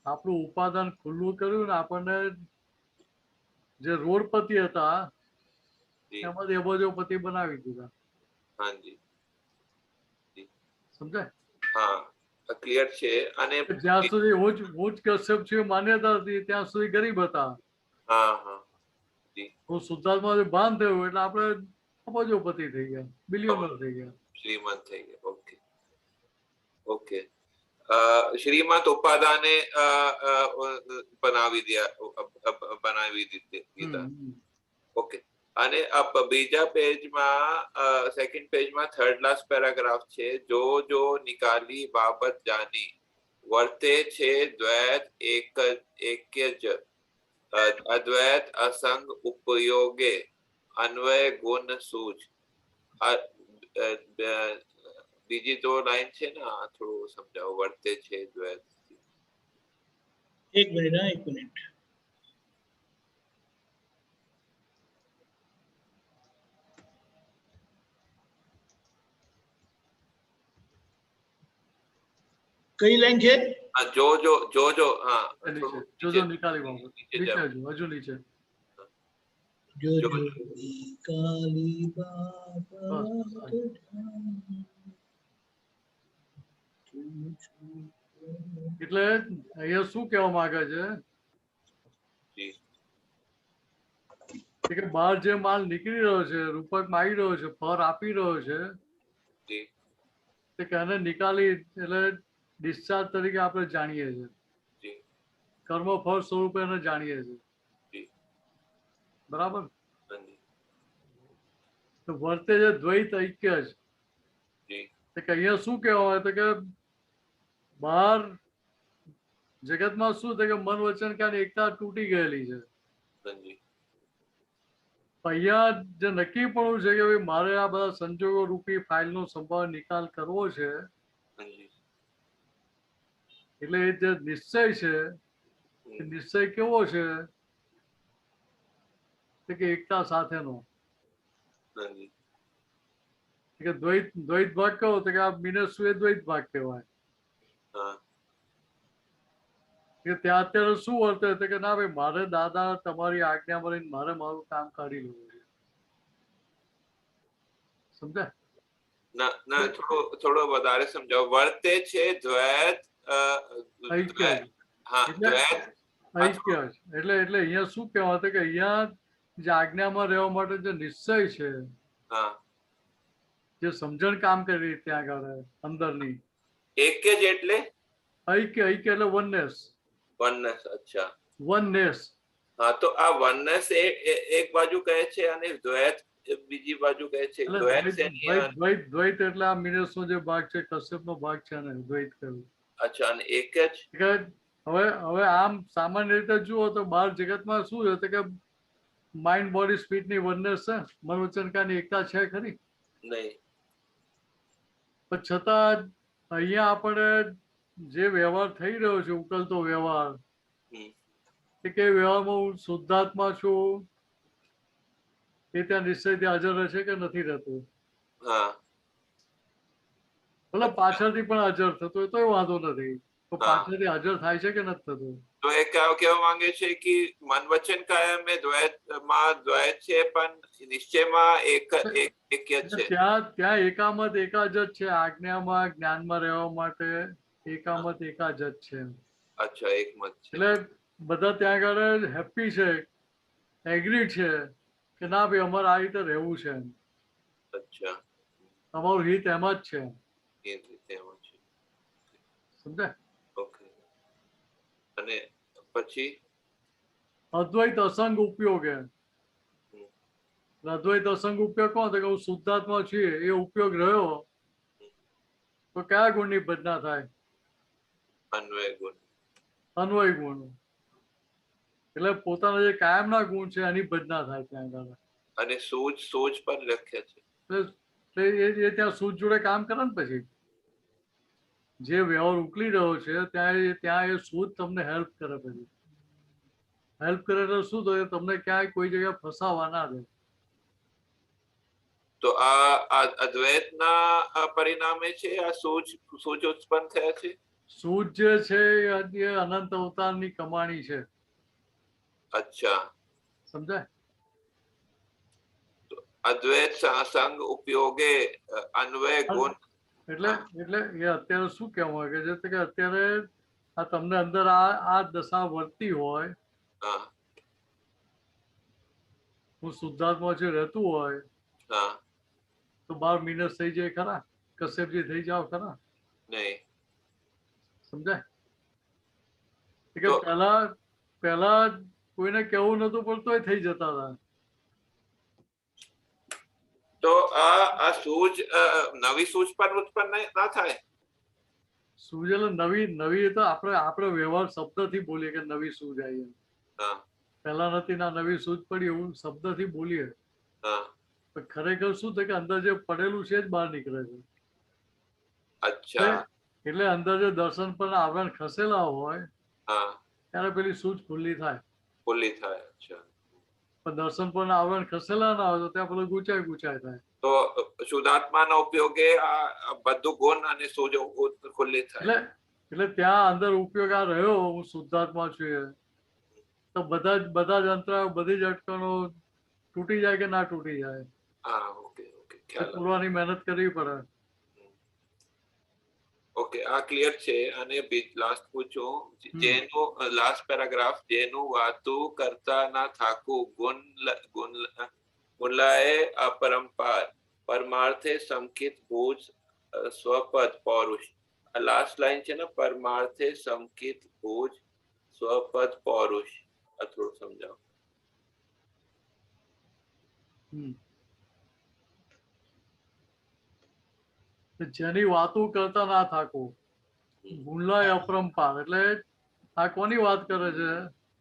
આપણું ઉપાદાન ખુલ્લું કર્યું ને આપણને જે રોડપતિ હતા એમાંથી અબજોપતિ બનાવી દીધા. સમજાય? હા, ક્લિયર છે. અને જ્યાં સુધી હું જ કશ્યપ છું માન્યતા હતી ત્યાં સુધી ગરીબ હતા. હું શુદ્ધાત્મા ભાન થયું એટલે આપણે અબજોપતિ થઈ ગયા, બિલિયનર થઈ ગયા, શ્રીમંત થઈ ગયા. Okay okay. શ્રીમંત ઉપાદાને બનાવી દીધા. ઓકે. અને બીજા પેજમાં સેકન્ડ પેજમાં થર્ડ લાસ્ટ પેરાગ્રાફ છે. જો જો નિકાલી બાબત જાની વર્તે છે દ્વૈત એક જ અદ્વૈત અસંગ ઉપયોગે અન્વય ગુણ સૂજ. બીજી તો લાઈન છે ને આ થોડું સમજાવો. વર્તે છે દ્વૈત. એક મિનિટ. કઈ લાઈન છે? જો હા જો નિકાલી બાબત હજુ નીચે. જો નિકાલી બાબત એટલે અહીંયા શું કહેવા માંગે છે કે બહાર જે માલ નીકળી રહ્યો છે, રૂપક માં આવી રહ્યો છે, ફર આપી રહ્યો છે, કે એને નિકાલી એટલે ડિસ્ચાર્જ તરીકે આપણે જાણીએ છીએ. કર્મ ફળ સ્વરૂપે એને જાણીએ છીએ. બરાબર? તો વર્તે છે દ્વૈત ઐક્ય જ. કે અહીંયા શું કહેવા આવે તો કે બહાર જગતમાં શું થાય કે મન વચન કાની એકતા તૂટી ગયેલી છે. અહીંયા જે નક્કી પણ છે કે ભાઈ મારે આ બધા સંજોગો રૂપી ફાઇલનો સંભાવ નિકાલ કરવો છે. એટલે એ જે નિશ્ચય છે એ નિશ્ચય કેવો છે કે એકતા સાથેનો. કે દ્વૈત ભાગ કહો તો કે આ મિનસુ એ દ્વૈત ભાગ કહેવાય. કે ત્યાં અત્યારે શું વર્તે છે કે ના ભાઈ મારે દાદા તમારી આજ્ઞા મળીને મારે મારું કામ કાઢી લેવું છે. સમજાય? ના થોડો વધારે સમજાવો. વર્તે છે દ્વૈત ઐક્ય. એટલે અહીંયા શું કહેવાય કે અહીંયા જે આજ્ઞામાં રહેવા માટે જે નિશ્ચય છે, જે સમજણ કામ કરી ત્યાં આગળ અંદરની એક જ એટલે ઐક્ય એટલે વનનેસ. અચ્છા, વનનેસ. હા, તો આ વનનેસ એક બાજુ કહે છે અને દ્વૈત બીજી બાજુ કહે છે. દ્વૈત એટલે આ મિનસનો જે ભાગ છે, કશ્યપનો ભાગ છે ને દ્વૈત કહ્યું. અચ્છા, અને એક જ. હવે આમ સામાન્ય રીતે જુઓ તો બહાર જગતમાં શું છે કે માઇન્ડ બોડી સ્પિરિટ ની વનનેસ છે, મન વચન કાની એકતા છે ખરી? નહીં. પણ છતાં અહીંયા આપણે જે વ્યવહાર થઈ રહ્યો છે, ઉકલતો વ્યવહાર, કે વ્યવહારમાં હું શુદ્ધાત્મા છું એ ત્યાં નિશ્ચયથી હાજર રહેશે કે નથી રહેતું? ભલે પાછળથી પણ હાજર થતો હોય તોય વાંધો નથી. તો પાછળથી હાજર થાય છે કે નથી થતું? તો એ કહેવા માંગે છે કે મન વચન કાયા મેં દ્વૈતમાં દ્વૈત છે પણ નિશ્ચયમાં એક જ છે. ત્યાં એકામત એકા જ છે. આજ્ઞામાં જ્ઞાનમાં રહેવા માટે એકામત એકા જ છે. અચ્છા, એકમત છે. એટલે બધા ત્યાં આગળ હેપી છે, એગ્રી છે કે ના ભાઈ અમારે આ રીતે રહેવું છે. અચ્છા, તમારું હિત એમ જ છે. સમજાય? ઓકે. અને પછી અદ્વૈત અસંગ ઉપયોગ અદ્વૈત અસંગ ઉપયોગ કોણ કે હું શુદ્ધાત્મા છીએ એ ઉપયોગ રહ્યો તો કયા ગુણની ભજના થાય? અન્વય ગુણ. અન્વય ગુણ. એટલે પોતાના જે કાયમના ગુણ છે એની ભજના થાય ત્યાં આગળ. અને સોચ પર લખ્યા છે. એ ત્યાં સૂજ જોડે કામ કરે ને પછી જે વ્યવહાર ઉકલી રહ્યો છે ત્યાં એ સૂજ તમને હેલ્પ કરે. પછી હેલ્પ કરે એટલે શું થયું? તમને ક્યાંય કોઈ જગ્યાએ ફસાવા ના દે. તો આ અદ્વૈતના પરિણામે છે આ સૂજ ઉત્પન્ન થયા છે. સૂજ જે છે એ અનંત અવતારની કમાણી છે. અચ્છા, સમજાય? અદ્વૈત સંગ ઉપયોગે અન્વય ગુણ. એટલે એ અત્યારે શું કહેવા માંગે છે કે અત્યારે આ તમને અંદર આ દશા વર્તી હોય, હું શુદ્ધાત્મા જે રહેતું હોય તો 12 મિનિટ થઈ જાય ખરા? કશ્યપજી થઈ જાવ ખરા? નહીં. સમજાય? કે પહેલા કોઈને કેવું નતું પડતું થઈ જતા હતા. તો આ સૂજ નવી સૂજ પર ઉત્પન્ન ના થાય? સૂજ એટલે નવી તો આપણે વ્યવહાર શબ્દથી બોલીએ કે નવી સૂજ આવી. પહેલા નથી ના નવી સૂજ પડી એવું શબ્દથી બોલીએ. ખરેખર શું થાય કે અંદર જે પડેલું છે જ બહાર નીકળે છે. અચ્છા. એટલે અંદર જે દર્શન પર આવરણ ખસેલા હોય ત્યારે પેલી સૂજ ખુલ્લી થાય. અચ્છા. પણ દર્શન પર આવરણ ખસેલા ના હોય તો ત્યાં પેલું ગુચાય થાય. તો શુદ્ધાત્માના ઉપયોગે આ બધું ગુણ અને સૂજ ખુલ્લી થાય. એટલે ત્યાં અંદર ઉપયોગ આ રહ્યો હું શુદ્ધાત્મા છું તો બધા જ અંતરાયો બધી જ અટકણો તૂટી જાય કે ના તૂટી જાય? તોડવાની મહેનત કરવી પડે. ઓકે, આ ક્લિયર છે. અને લાસ્ટ પૂછું, જેનું લાસ્ટ પેરાગ્રાફ, જેનું વાતું કરતા ના થાકું ગુણલાએ અપરંપાર પરમાર્થે સંકિત ભુજ સ્વપદ પૌરુષ. આ લાસ્ટ લાઈન છે ને, પરમાર્થે સંકિત ભુજ સ્વપદ પૌરુષ. આ થોડું સમજાવો. જેની વાતો કરતા ના થાકું ગુણલાય અપરંપાર એટલે આ કોની વાત કરે છે?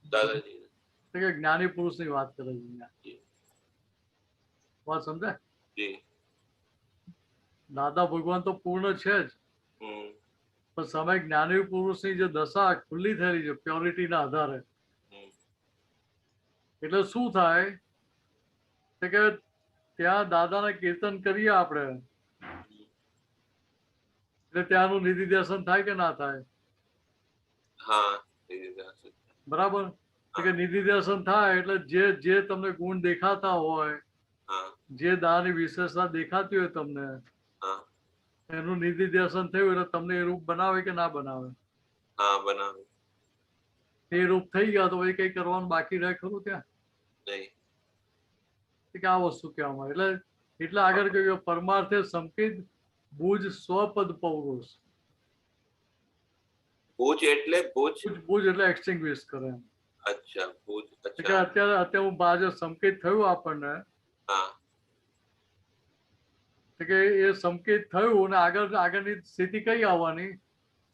દાદાજી. કે જ્ઞાની પુરુષ ની વાત કરે છે. વાત સમજાય? દાદા ભગવાન તો પૂર્ણ છે જ, પણ સમય જ્ઞાની પુરુષ ની જે દશા ખુલ્લી થયેલી છે પ્યોરિટી ના આધારે, એટલે શું થાય કે ત્યાં દાદાને કીર્તન કરીએ આપણે એટલે ત્યાંનું નિધિ દર્શન થાય કે ના થાય? બરાબર. કે નિધિ દર્શન થાય એટલે જે તમને ગુણ દેખાતા હોય, જે દાની વિશેષતા દેખાતી હોય તમને, એનું નિધિ દર્શન થયું એટલે તમને એ રૂપ બનાવે કે ના બનાવે? બનાવે. એ રૂપ થઈ ગયા તો કઈ કરવાનું બાકી રહે ખરું ત્યાં? નહીં. કે આ વસ્તુ કહેવામાં એટલે આગળ કહ્યું પરમાર્થે સંકિત ભુજ સ્વપદ પૌરુષ. ભુજ એટલે એક્સટિંગ્વિશ કરે. અચ્છા, ભુજ. અત્યારે હું બાજુ સંકેત થયું આપણને કે એ સંકેત થયું અને આગળની સ્થિતિ કઈ આવવાની?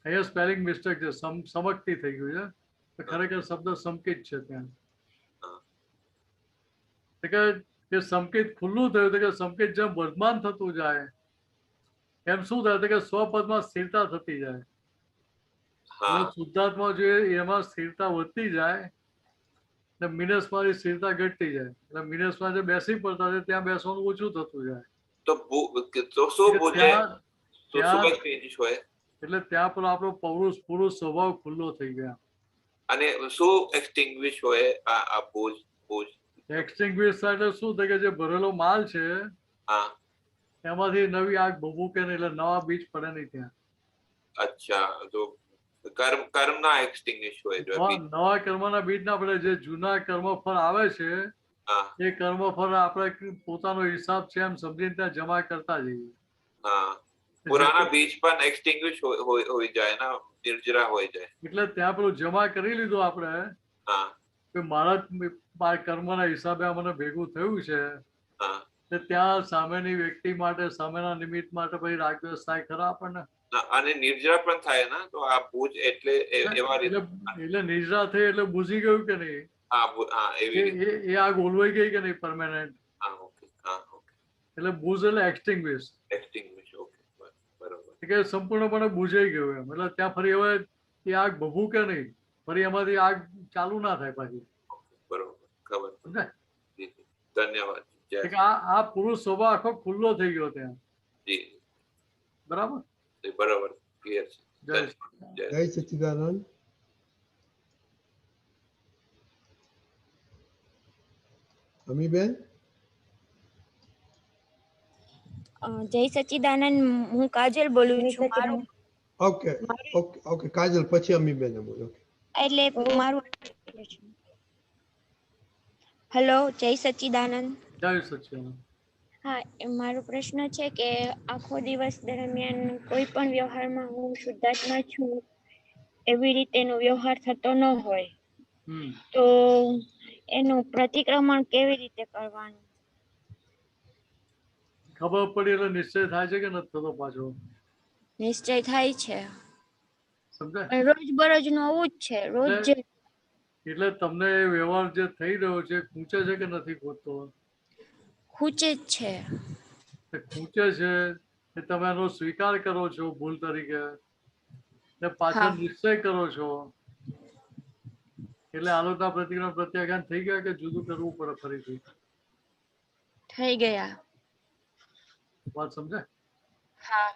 અહીંયા સ્પેલિંગ મિસ્ટેક છે, સમકતી થઈ ગયું છે. ખરેખર શબ્દ સંકેત છે ત્યાં. કે એ સંકેત ખુલ્લું થયું કે સંકેત જેમ વર્ધમાન થતું જાય એમ શું થાય કે સ્વપદમાં સ્થિરતા થતી જાય. શુદ્ધાત્મા જે એમાં સ્થિરતા વધતી જાય ને મિનસમાં સ્થિરતા ઘટતી જાય. એટલે મિનસમાં જે બેસી પડતા છે ત્યાં બેસવાનું ઓછું થતું જાય. એટલે ત્યાં પર આપણો પુરુષ સ્વભાવ ખુલ્લો થઈ ગયા. અને શું એક્સટિંગ્વિશ હોય આ ભૂજ ભૂજ એક્સટિંગ્વિશ એટલે શું થાય કે જે ભરેલો માલ છે હા એમાંથી નવી આગ ભભૂકે નહીં, એટલે નવા બીજ પડે નહીં ત્યાં. અચ્છા, તો કર્મના એક્સટિંગ્વિશ હોય જો બીજ. નવા કર્મના બીજ ના પડે, જે જૂના કર્મફળ આવે છે હા એ કર્મફળ આપણે પોતાનો હિસાબ છે એમ સમજીને ત્યાં જમા કરતા જઈએ. હા, પુરાના બીજ પણ એક્સટિંગ્વિશ હોઈ જાય ને, નિર્જરા હોઈ જાય. એટલે ત્યાં પેલું જમા કરી લીધું આપણે હા કે મારા કર્મના હિસાબે આ મને ભેગું થયું છે, હા ત્યાં સામેની વ્યક્તિ માટે, સામેના નિમિત્ત માટે પછી રાગદ્વેષ થાય ખરા આપણને. અને નિર્જરા પણ થાય ને, તો આ ભૂજ એટલે એવા રીતે. એટલે નિર્જરા થઈ એટલે બુઝી ગયું કે નહીં? હા એવી રીતે એ આગ ઓલવાઈ ગઈ કે નહીં પરમેનન્ટ? હા ઓકે એટલે બુઝ એટલે એક્સટિંગ્વિશ. એક્સટિંગ્વિશ ઓકે બરોબર. કે સંપૂર્ણપણે બુઝાઈ ગયું એમ, એટલે ત્યાં ફરી હવે એ આગ ભભૂકે નહીં, ફરી એમાંથી આગ ચાલુ ના થાય પાછી. બરોબર, ખબર. સમજાય? ધન્યવાદ. આ પુરુષ સ્વભાવ આખો ખુલ્લો થઈ ગયો ત્યાં. જી બરાબર બરાબર, ક્લિયર છે. જય સચ્ચિદાનંદ. અમીબેન. જય સચ્ચિદાનંદ, હું કાજલ બોલું છું. ઓકે ઓકે ઓકે કાજલ, પછી અમીબેન બોલો. એટલે મારું હેલો, જય સચ્ચિદાનંદ. જય સચ્ચિદાનંદ. હા, મારો પ્રશ્ન છે કે આખો દિવસ દરમિયાન કોઈ પણ વ્યવહારમાં હું શુદ્ધાત્મા છું એવી રીતેનો વ્યવહાર થતો ન હોય, તો એનું પ્રતિક્રમણ કેવી રીતે કરવાનું? ખબર પડી એટલે નિશ્ચય થાય છે કે નથી થતો પાછો? નિશ્ચય થાય છે. સમજાય? રોજ બરોજ નું આવું જ છે, રોજ. એટલે તમને વ્યવહાર જે થઈ રહ્યો છે ખૂંચે છે કે નથી ખૂંચતો? ખૂંચે જ છે. ખૂંચે છે એ તમે એનો સ્વીકાર કરો છો ભૂલ તરીકે, ને પાછળ નિશ્ચય કરો છો, એટલે આલોકના પ્રતિક્રમણ પ્રત્યાખ્યાન થઈ ગયા કે જુદું કરવું પડે ફરીથી? થઈ ગયા. વાત સમજાય? હા.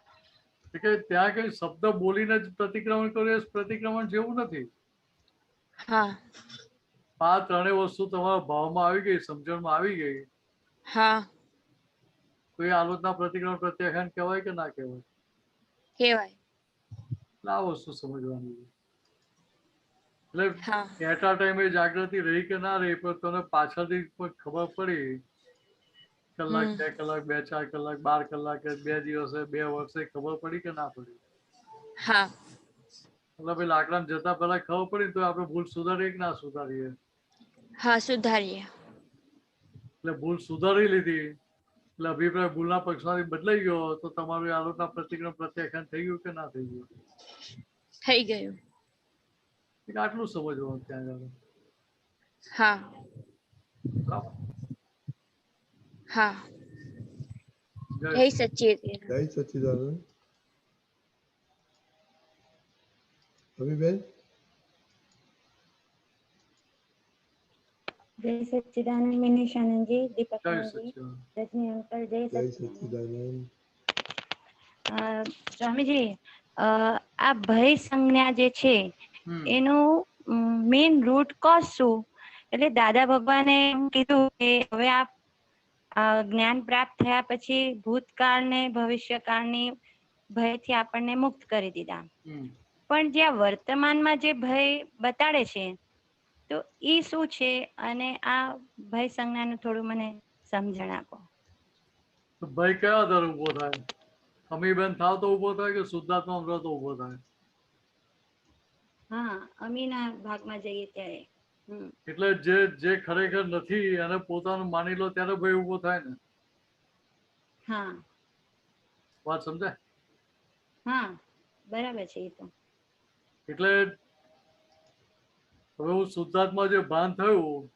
કે ત્યાં કઈ શબ્દ બોલીને જ પ્રતિક્રમણ કર્યું, એ પ્રતિક્રમણ જેવું નથી. હા. આ ત્રણેય વસ્તુ તમારા ભાવમાં આવી ગઈ, સમજણમાં આવી ગઈ. હા. તો એ આલોચના પ્રતિક્રમણ પ્રત્યાખ્યાન કહેવાય કે ના કહેવાય? કહેવાય. આ વસ્તુ સમજવાની. એટલે એટ આ ટાઈમે જાગૃતિ રહી કે ના રહી, પણ તને પાછળથી ખબર પડી, કલાક, 2 કલાક, 2, 4 કલાક, 12 કલાક, 2 દિવસે, 2 વર્ષે ખબર પડી કે ના પડી? હા. એટલે ભાઈ લાકડામાં જતા પહેલા ખબર પડી તો આપણે ભૂલ સુધારીએ કે ના સુધારીએ? હા, સુધારીએ. એટલે ભૂલ સુધારી લીધી એટલે અભિપ્રાય ભૂલના પક્ષમાંથી બદલાઈ ગયો, તો તમારું આલોકના પ્રતિક્રમણ પ્રત્યાખ્યાન થઈ ગયું કે ના થઈ ગયું? થઈ ગયું. આટલું સમજવાનું ત્યાં આગળ. હા. બરાબર. હા. જય સચ્ચિદાનંદ. જય સચ્ચિદાનંદ. અમીબેન. જય સચ્ચિદાનંદ મિનિશાનંદજી, દીપકનંદજી, રજની અંકલ, જય સચ્ચિદાનંદ. સ્વામીજી, આ ભય સંજ્ઞા જે છે એનું મેઇન રૂટ કોઝ શું? એટલે દાદા ભગવાને એમ કીધું કે હવે આ જ્ઞાન પ્રાપ્ત થયા પછી ભૂતકાળ ને ભવિષ્યકાળની ભયથી આપણને મુક્ત કરી દીધા, પણ જ્યાં વર્તમાનમાં જે ભય બતાડે છે તો ઈ શું છે? અને આ ભય સંજ્ઞાનું થોડું મને સમજણ આપો. ભય કયા આધારે ઉભો થાય? અમીબેન થાવ તો ઉભો થાય કે શુદ્ધાત્મા રહો તો ઉભો થાય? હા, અમીના ભાગમાં જઈએ ત્યારે. એટલે જે ખરેખર નથી એને પોતાનું માની લો ત્યારે ભય ઉભો થાય ને? હા. વાત સમજાય? હા, બરાબર છે એ તો. એટલે હવે હું શુદ્ધાત્મા જે ભાન થયું,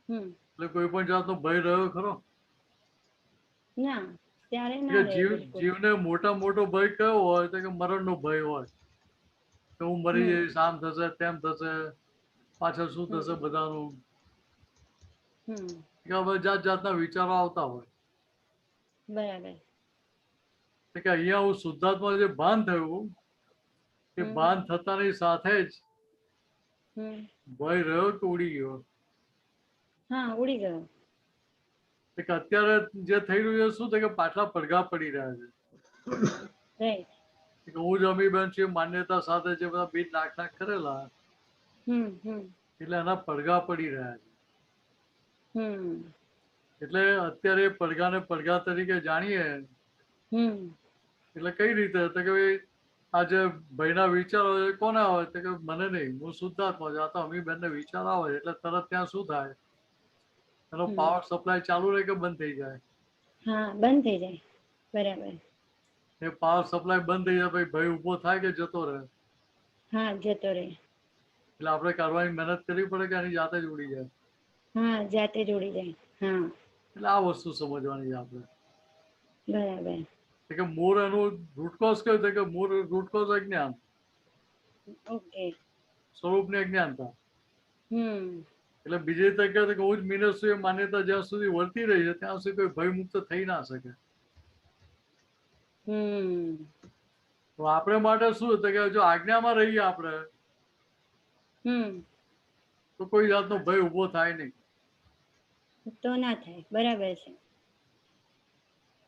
એટલે કોઈ પણ જાતનો ભય રહ્યો ખરો? ના, ત્યારે ના રહે. જીવને મોટા મોટો ભય કયો હોય તો કે મરણનો ભય હોય, કે હું મરી જઈશ, આમ થશે, તેમ થશે, પાછળ શું થશે બધાનું, કે હવે જાત જાતના વિચારો આવતા હોય. બરાબર. કે અહીંયા હું શુદ્ધાત્મા જે ભાન થયું, એ ભાન થતાની સાથે જ ભય રહ્યો કે ઉડી ગયો? હા, ઉડી ગયો. કે અત્યારે જે થઈ રહ્યું છે શું થાય કે પાછલા પડઘા પડી રહ્યા છે. રાઈટ. હું જ અમીબેન છે માન્યતા સાથે જે બધા બીજ નાખ કરેલા એટલે એના પડઘા પડી રહ્યા છે. એટલે અત્યારે પડઘાને પડઘા તરીકે જાણીએ એટલે કઈ રીતે કે ભાઈ આજે ભાઈના વિચારો કોને આવે તો કે મને નહીં, હું શુદ્ધાત્મા છું. આ તો અમીબેન ને વિચાર આવે એટલે તરત ત્યાં શું થાય, એનો પાવર સપ્લાય ચાલુ રહે કે બંધ થઈ જાય? હા, બંધ થઈ જાય. બરાબર. એ પાવર સપ્લાય બંધ થઈ જાય પછી ભાઈ ઉભો થાય કે જતો રહે? હા, જતો રહે. એટલે આપણે કરવાની મહેનત કરવી પડે કે એની જાતે જ ઉડી જાય? હા, જાતે જ ઉડી જાય. હા, એટલે આ વસ્તુ સમજવાની છે આપણે. બરાબર. કે મૂળ એનું રૂટકોઝ કયું છે કે મૂળ રૂટકોઝ અજ્ઞાન. ઓકે. સ્વરૂપની અજ્ઞાનતા. એટલે બીજી રીતે કહે કે હું જ મીનસ છું એ માન્યતા જ્યાં સુધી વર્તી રહી છે ત્યાં સુધી કોઈ ભય મુક્ત થઈ ના શકે. તો આપણે માટે શું હતું કે જો આજ્ઞામાં રહીએ આપણે તો કોઈ જાતનો ભય ઉભો થાય નહીં. તો ના થાય. બરાબર છે.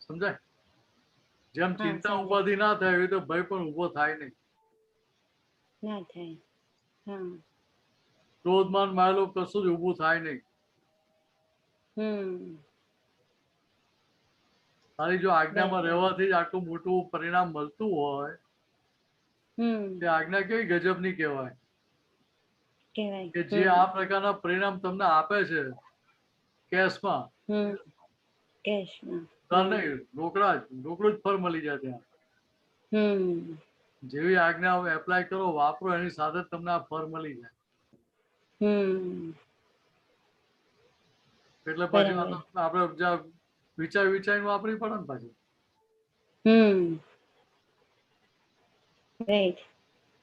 સમજાય? જેમ ચિંતા ઉપાધિ ના થાય એવી રીતે ભય પણ ઉભો થાય નહીં. ના થાય. હા. ક્રોધમાન માયેલું કશું જ ઉભું થાય નહીં. તારી જો આજ્ઞામાં રહેવાથી જ આટલું મોટું પરિણામ મળતું હોય તે આજ્ઞા કેવી ગજબની કહેવાય કે જે આ પ્રકારના પરિણામ તમને આપે છે કેશમાં. નહીં, રોકડું જ ફળ મળી જાય ત્યાં. જેવી આજ્ઞા એપ્લાય કરો, વાપરો, એની સાથે તમને આ ફળ મળી જાય. એટલે પછી આપણે વિચારીને વાપરવી પડે ને પાછી. રાઈટ.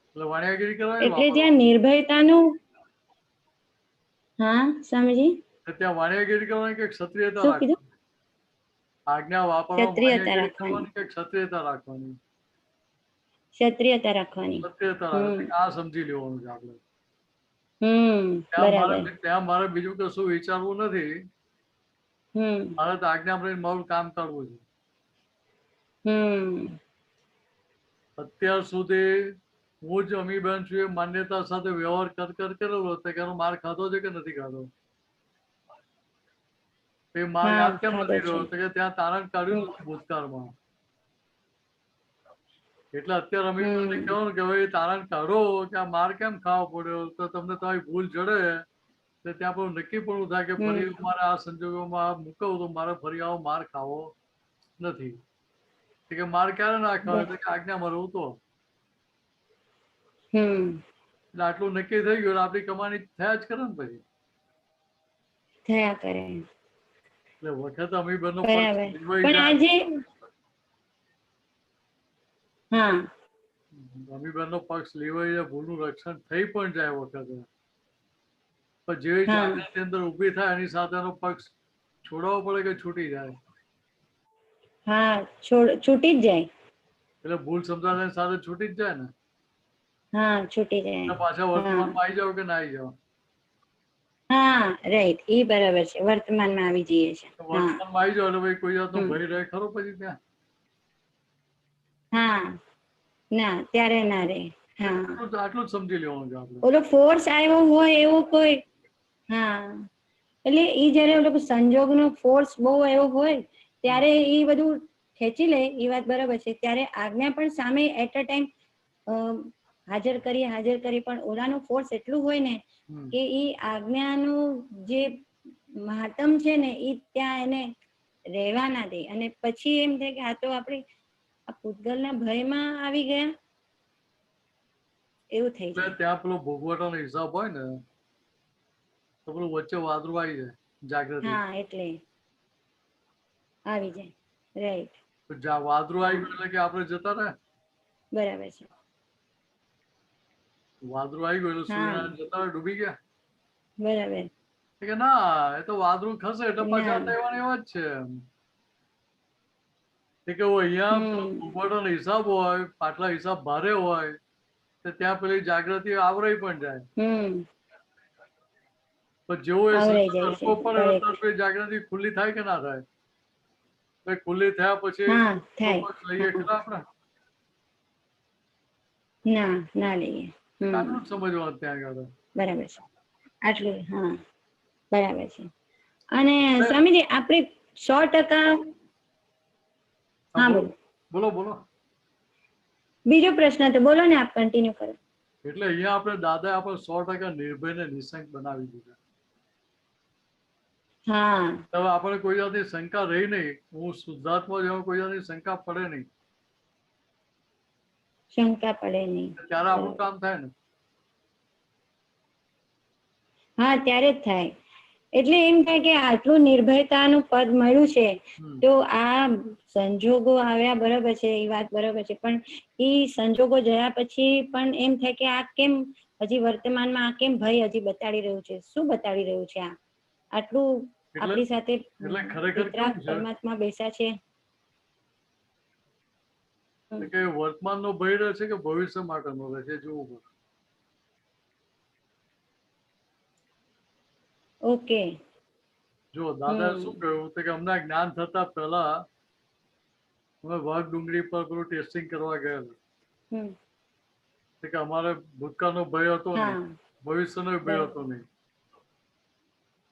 એટલે વાણિયાગીરી કરવાની. એટલે જ્યાં નિર્ભયતાનું હા સમજી. ત્યાં વાણિયાગીરી કરવાની કે ક્ષત્રિયતા રાખવાની? આજ્ઞા વાપરવાની કે ક્ષત્રિયતા રાખવાની? ક્ષત્રિયતા રાખવાની. ક્ષત્રિયતા રાખવાની. આ સમજી લેવાનું છે આપણે. ત્યાં મારે બીજું કશું વિચારવું નથી. મારે તો આજ્ઞા રહીને મારું કામ કરવું છે. અત્યાર સુધી હું જ અમીબેન છું એ માન્યતા સાથે વ્યવહાર કરેલો કે એનો માર ખાધો છે કે નથી ખાધો? એ માર યાદ કેમ નથી રહ્યો કે ત્યાં તારણ કાઢ્યું ભૂતકાળમાં. એટલે અત્યારે અમીબેનને કહેવાનું કે ભાઈ તારણ કાઢો કે આ માર કેમ ખાવો પડ્યો, તો તમને તમારી ભૂલ જડે એટલે ત્યાં પણ નક્કી પણ થાય કે ફરી મારે આ સંજોગોમાં મૂકવું તો મારે ફરી આવો માર ખાવો નથી. કે માર ક્યારે ના ખાવે કે આજ્ઞામાં રહું તો. એટલે આટલું નક્કી થઈ ગયું આપણી કમાણી થયા જ કરે ને પછી. થયા કરે. એટલે વખત અમીબેનનો અમીબેનનો પક્ષ લેવાઈ જાય, ભૂલનું રક્ષણ થઈ પણ જાય વખતે. પણ જેવી જાગૃતિ અંદર ઉભી થાય એની સાથે એનો પક્ષ છોડાવવો પડે કે છૂટી જાય? હા, છૂટી જ જાય. એટલે ભૂલ સમજાવવાની સાથે છૂટી જ જાય ને? હા, છૂટી જાય. પાછા વર્તમાનમાં આવી જાવ કે ના આવી જાવ? હા, રાઈટ. એ બરાબર છે. વર્તમાનમાં આવી જઈએ છે. વર્તમાનમાં આવી જાવ એટલે ભાઈ કોઈ જાતનો ભય રહે ખરો પછી ત્યાં? હા, ના ત્યારે ના રહે. હા, આટલું જ સમજી લેવાનું છે આપણે. ઓલો ફોર્સ આવ્યો હોય એવું કોઈ. હા, એટલે એ જયારે ઓલો સંજોગનો ફોર્સ બહુ એવો હોય ત્યારે એ બધું ખેંચી લે. એ વાત બરાબર છે. ત્યારે આજ્ઞા પણ સામે એટ અ ટાઈમ હાજર કરી પણ ઓલાનું ફોર્સ એટલું હોય ને કે એ આજ્ઞાનું જે મહાત્મ છે ને એ ત્યાં એને રહેવા ના દે. અને પછી એમ થાય કે આ તો આપણે આ પૂતગલના ભયમાં આવી ગયા એવું થઈ જાય. ત્યાં પેલો ભોગવટોનો હિસાબ હોય ને તો પેલું વચ્ચે વાદળું આવી જાય જાગૃતિ. હા, એટલે આવી જાય. રાઈટ. વાદળું આવી ગયું એટલે કે આપણે જતા રહે. બરાબર છે. વાદળું આવી ગયું એટલે સૂર્યનારાયણ જતા રહે, ડૂબી ગયા. બરાબર. કે ના, એ તો વાદળું ખસે એટલે પાછા રહેવાની એવા જ છે. કે અહીંયા ભૂગવટોનો હિસાબ હોય, પાટલા હિસાબ ભારે હોય તો ત્યાં પેલી જાગૃતિ આવરાઈ પણ જાય. પણ જેવો એ આવરાઈ સંજોગ જાય છે. હલકો પડે correct. તરત એ જાગૃતિ ખુલ્લી થાય કે ના થાય? ભાઈ ખુલ્લી થયા પછી હા થાય. ફોકસ લઈએ ખરા આપણે? ના ના લઈએ. આટલું જ સમજવાનું ત્યાં આગળ. બરાબર છે આટલું. હા બરાબર છે. અને સ્વામીજી આપણે 100%. હા બોલો બોલો બોલો. બીજો પ્રશ્ન તો બોલો ને, આપ કન્ટિન્યુ કરો. એટલે અહીંયા આપણે દાદા આપણે 100% નિર્ભય ને નિશંક બનાવી દીધા. હા હવે આપણે કોઈ જાતની શંકા રહી નહીં. હું શુદ્ધાત્મા જેવો કોઈ જાતની શંકા પડે નહીં. શંકા પડે નહીં. ત્યારે આપણું કામ થાય ને. હા ત્યારે જ થાય. એટલે એમ થાય કે આટલું નિર્ભયતાનું પદ મળ્યું છે તો આ સંજોગો આવ્યા બરાબર છે, એ વાત બરાબર છે, પણ એ સંજોગો જયા પછી પણ એમ થાય કે આ કેમ હજી વર્તમાનમાં આ કેમ ભય હજી બતાડી રહ્યું છે? શું બતાડી રહ્યું છે? આ આટલું આપણી સાથે પરમાત્મા બેસ્યા છે કે વર્તમાનનો ભય રહે છે કે ભવિષ્ય માટેનો રહે છે, જોવું પડે. ઓકે. જો દાદા શું કહ્યું કે અમને જ્ઞાન થતા પહેલા અમે વાઘ ડુંગળી પર પેલું ટેસ્ટિંગ કરવા ગયેલા. કે અમારે ભૂતકાળનો ભય હતો નહીં, ભવિષ્યનો ભય હતો નહીં.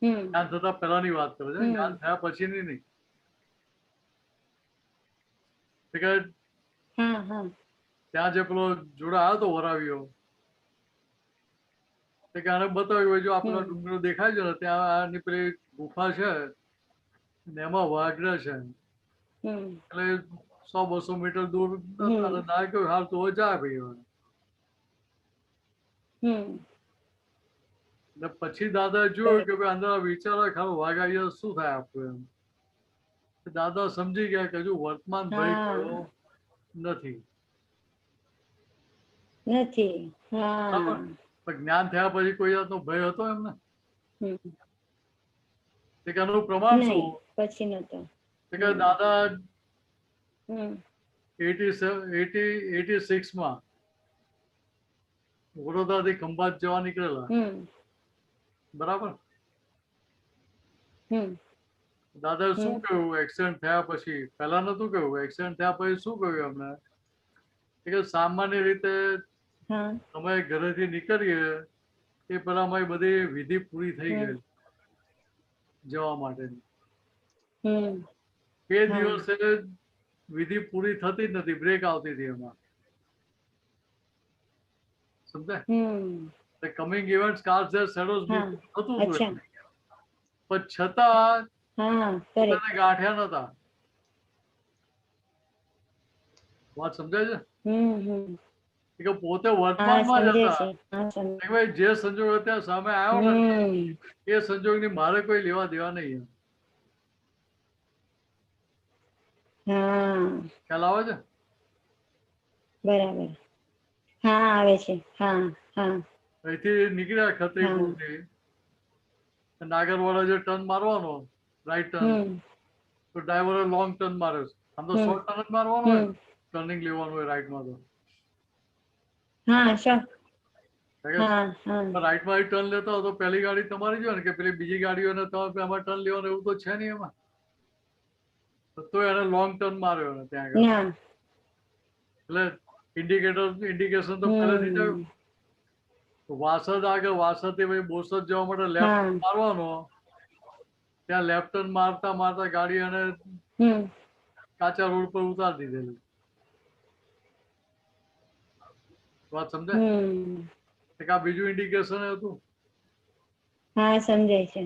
જ્ઞાન થતા પહેલાની વાત કરે છે, જ્ઞાન થયા પછીની નહીં. ત્યાં જે પેલો જોડે આવ્યો હતો વરાવ્યો કે આને બતાવ્યું જો આપણો ડુંગરો દેખાય છે ને ત્યાં આની પેલી ગુફા છે ને એમાં વાઘ છે. એટલે 100-200 મીટર દૂર ના કહ્યું હાલ તો જા ભાઈ. ને પછી દાદા જોયું કે ભાઈ અંદર વિચારો ખાલી વાઘ આવી શું થાય આપણું એમ. દાદા સમજી ગયા કે હજુ વર્તમાન ભય કયો નથી. જ્ઞાન થયા પછી કોઈ જાતનો ભય હતો એમને? એનું પ્રમાણ શું? પછી નતો. દાદા 86 માં વડોદરાથી ખંભાત જવા નીકળેલા. બરાબર. દાદા શું કહ્યું એક્સિડન્ટ થયા પછી? પહેલા નતું કહ્યું, એક્સિડન્ટ થયા પછી શું કહ્યું અમને? કે સામાન્ય રીતે અમે ઘરેથી નીકળીએ એ પેલા અમારી બધી વિધિ પૂરી થઈ ગઈ જવા માટેની. એ દિવસે વિધિ પૂરી થતી જ નથી, બ્રેક આવતી હતી એમાં. સમજાય? Coming events cars there shadows થતું હતું, પણ છતાં ગાંઠ્યા નતા. વાત સમજાય છે? પોતે વર્તમાનમાં જ હતા. જે સંજોગ અત્યારે સામે આવ્યો ને એ સંજોગની મારે કોઈ લેવા દેવા નહીં. ખ્યાલ આવે છે? બરાબર. હા આવે છે. અહીંથી નીકળ્યા ખત્રીપુરથી નાગરવાડા જે ટર્ન મારવાનો રાઈટ ટર્ન, તો ડ્રાઈવરે લોંગ ટર્ન માર્યો. આમ તો શોર્ટ ટર્ન જ મારવાનો હોય, ટર્નિંગ લેવાનું હોય રાઈટમાં તો. રાઈટમાં ટર્ન લેતો તો પહેલી ગાડી તમારી જો ને કે પેલી બીજી ગાડીઓને તમે એમાં ટર્ન લેવાનું એવું તો છે નહીં એમાં. તો એને લોંગ ટર્ન માર્યો ને ત્યાં આગળ. એટલે ઇન્ડિકેશન તો પહેલેથી જ વાસદ આગળ વાસદથી ભાઈ બોસદ જવા માટે લેફ્ટ મારવાનો. ત્યાં લેફ્ટ ટર્ન મારતા મારતા ગાડી એને કાચા રોડ પર ઉતારી દીધેલી. વાત સમજાય? આ બીજું ઇન્ડિકેશન હતું. હા સમજાય છે.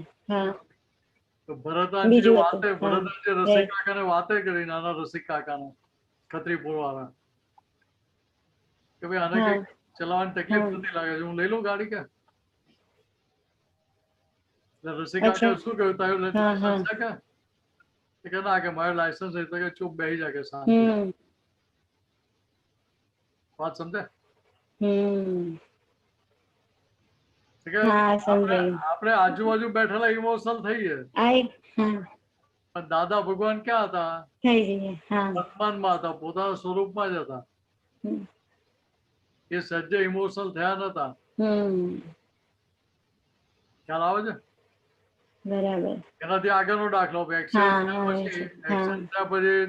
ભરતાનજી વાતે ભરતાનજી રસિક કાકાને વાતે કરી, નાના રસિક કાકાને ખત્રીપુર વાળા કે ભાઈ આને કઈ ચલાવવાની તકલીફ નથી લાગે છે, હું લઈ લઉં ગાડી કે? રસિક કાકા શું કહ્યું તારું લાયસન્સ છે કે? ના કે મારું લાયસન્સ છે તો કે ચૂપ બેસી જાય કે શાંતિ. વાત સમજાય? આપણે આજુબાજુ બેઠેલા ઇમોશનલ થઈએ, પણ દાદા ભગવાન ક્યાં હતા? વર્તમાનમાં હતા, પોતાના સ્વરૂપમાં જ હતા. એ સજ્જે ઇમોશનલ થયા નતા. ખ્યાલ આવે છે? બરાબર. એનાથી આગળનો દાખલો હા, એક્સિડન્ટ હા, પછી હા. એક્સિડન્ટ થયા પછી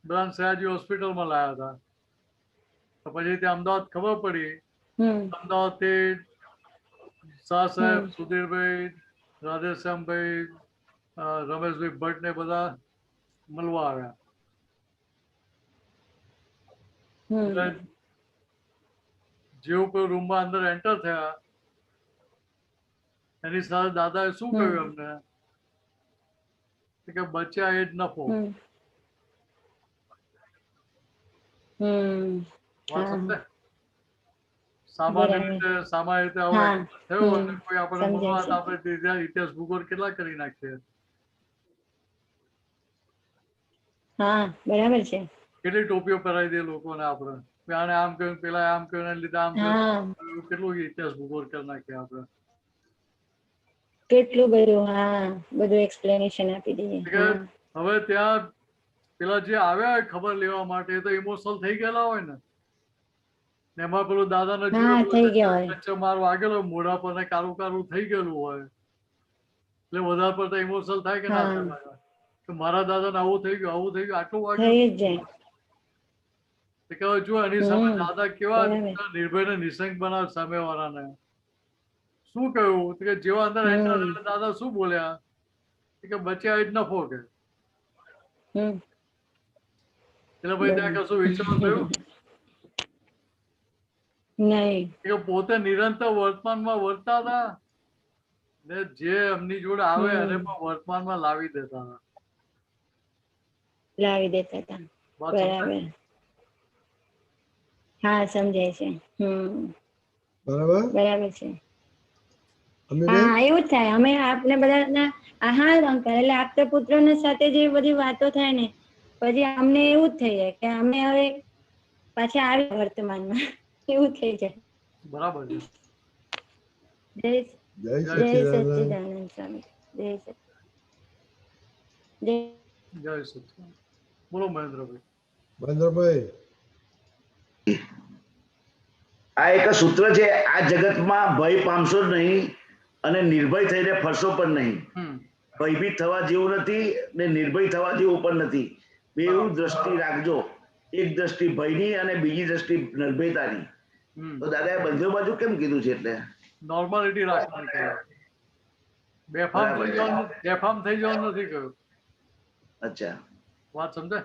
બધાને સયાજી હોસ્પિટલમાં લાયા હતા. તો પછી ત્યાં અમદાવાદ ખબર પડી, અમદાવાદથી શાહ સાહેબ, સુધીરભાઈ, રાધેશ્યામભાઈ, રમેશભાઈ ભટ્ટ ને બધા મળવા આવ્યા. એટલે જેવું કોઈ રૂમમાં અંદર એન્ટર થયા એની સાથે દાદાએ શું કહ્યું એમને કે બચ્યા એ જ નફો. સામાન્ય રીતે હવે થયું અને કોઈ આપણે મળવા આપણે ઇતિહાસ ભૂગોળ કેટલા કરી નાખીએ. હા, બરાબર છે. કેટલી ટોપીઓ પહેરાવી દે લોકોને આપણે, આને આમ કહ્યું, પેલા આમ કહ્યું, એના લીધે આમ કહ્યું, કેટલું ઇતિહાસ ભૂગોળ કરી નાખીએ આપણે. કેટલું બધું, હા, બધું એક્સપ્લેનેશન આપી દઈએ. હવે ત્યાં પેલા જે આવ્યા હોય ખબર લેવા માટે તો ઇમોશનલ થઈ ગયેલા હોય ને, એમાં પેલું દાદાને જોયું માર વાગેલો મોઢા પર ને કારું કારું થઈ ગયેલું હોય એટલે વધારે પડતા ઇમોશનલ થાય કે ના થાય કે મારા દાદાને આવું થઈ ગયું, આવું થઈ ગયું, આટલું વાગ્યું. જો એની સામે દાદા કેવા નિર્ભય ને નિસંગ બનાવે સામે વાળાને. શું કહ્યું કે જેવા અંદર એન્ટર દાદા શું બોલ્યા કે બચ્યા જ નફો કે. એટલે ભાઈ ત્યાં કશું વિચાર થયું નહીં કે પોતે નિરંતર વર્તમાનમાં વર્તા હતા ને જે એમની જોડે આવે એને પણ વર્તમાનમાં લાવી દેતા હતા. લાવી દેતા હતા. બરાબર. હા, સમજાય છે. બરાબર છે. હા, એવું જ થાય. અમે આપને બધા એટલે આપતા પુત્રો સાથે જે બધી વાતો થાય ને પછી અમને એવું જ થઈ જાય કે અમે હવે પાછા આવી વર્તમાનમાં એવું થઈ જાય. બરાબર છે. જય સચ્ચિદાનંદ સ્વામી. જય સચ્ચિદાનંદ. બોલો મહેન્દ્રભાઈ. મહેન્દ્રભાઈ, આ એક સૂત્ર છે, આ જગતમાં ભય પામશો નહીં અને નિર્ભય થઈને ફરશો પણ નહીં. ભયભીત થવા જેવું નથી ને નિર્ભય થવા જેવું પણ નથી. બેઉ દ્રષ્ટિ રાખજો, એક દ્રષ્ટિ ભયની અને બીજી દ્રષ્ટિ નિર્ભયતાની. તો દાદાએ બંને બાજુ કેમ કીધું છે? એટલે નોર્માલિટી રાખવાની કહ્યું, બેફામ થઈ જવાનું નથી કહ્યું. અચ્છા, વાત સમજે?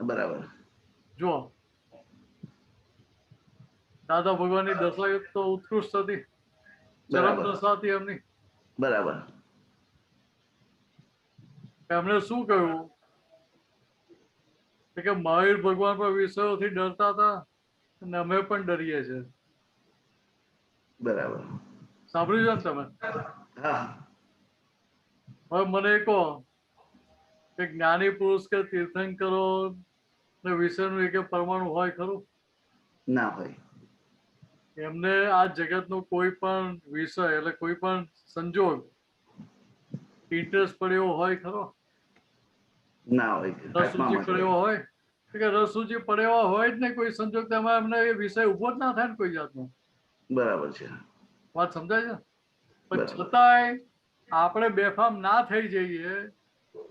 બરાબર. જુઓ, દાદા ભગવાનની દશા તો ઉત્કૃષ્ટ હતી, ચરમ દશા હતી એમની. બરાબર. એમણે શું કહ્યું કે મહાવીર ભગવાન પર વિષયોથી ડરતા હતા અને અમે પણ ડરીએ છીએ. બરાબર. સાંભળ્યું છે ને તમે? હવે મને કહો કે જ્ઞાની પુરુષ કે તીર્થંકરો ને વિષયનું એક પરમાણુ હોય ખરું? ના હોય. એમને આ જગતનો કોઈ પણ વિષય એટલે કોઈ પણ સંજોગ ઇન્ટરેસ્ટ પડ્યો હોય ખરો? ના હોય. રસરૂચિ પડ્યો હોય કે રસરૂચિ પડ્યો હોય જ ને કોઈ સંજોગ તેમાં એમને એ વિષય ઉભો જ ના થાય ને કોઈ જાતનો. બરાબર છે. વાત સમજાય છે? પણ છતાંય આપણે બેફામ ના થઈ જઈએ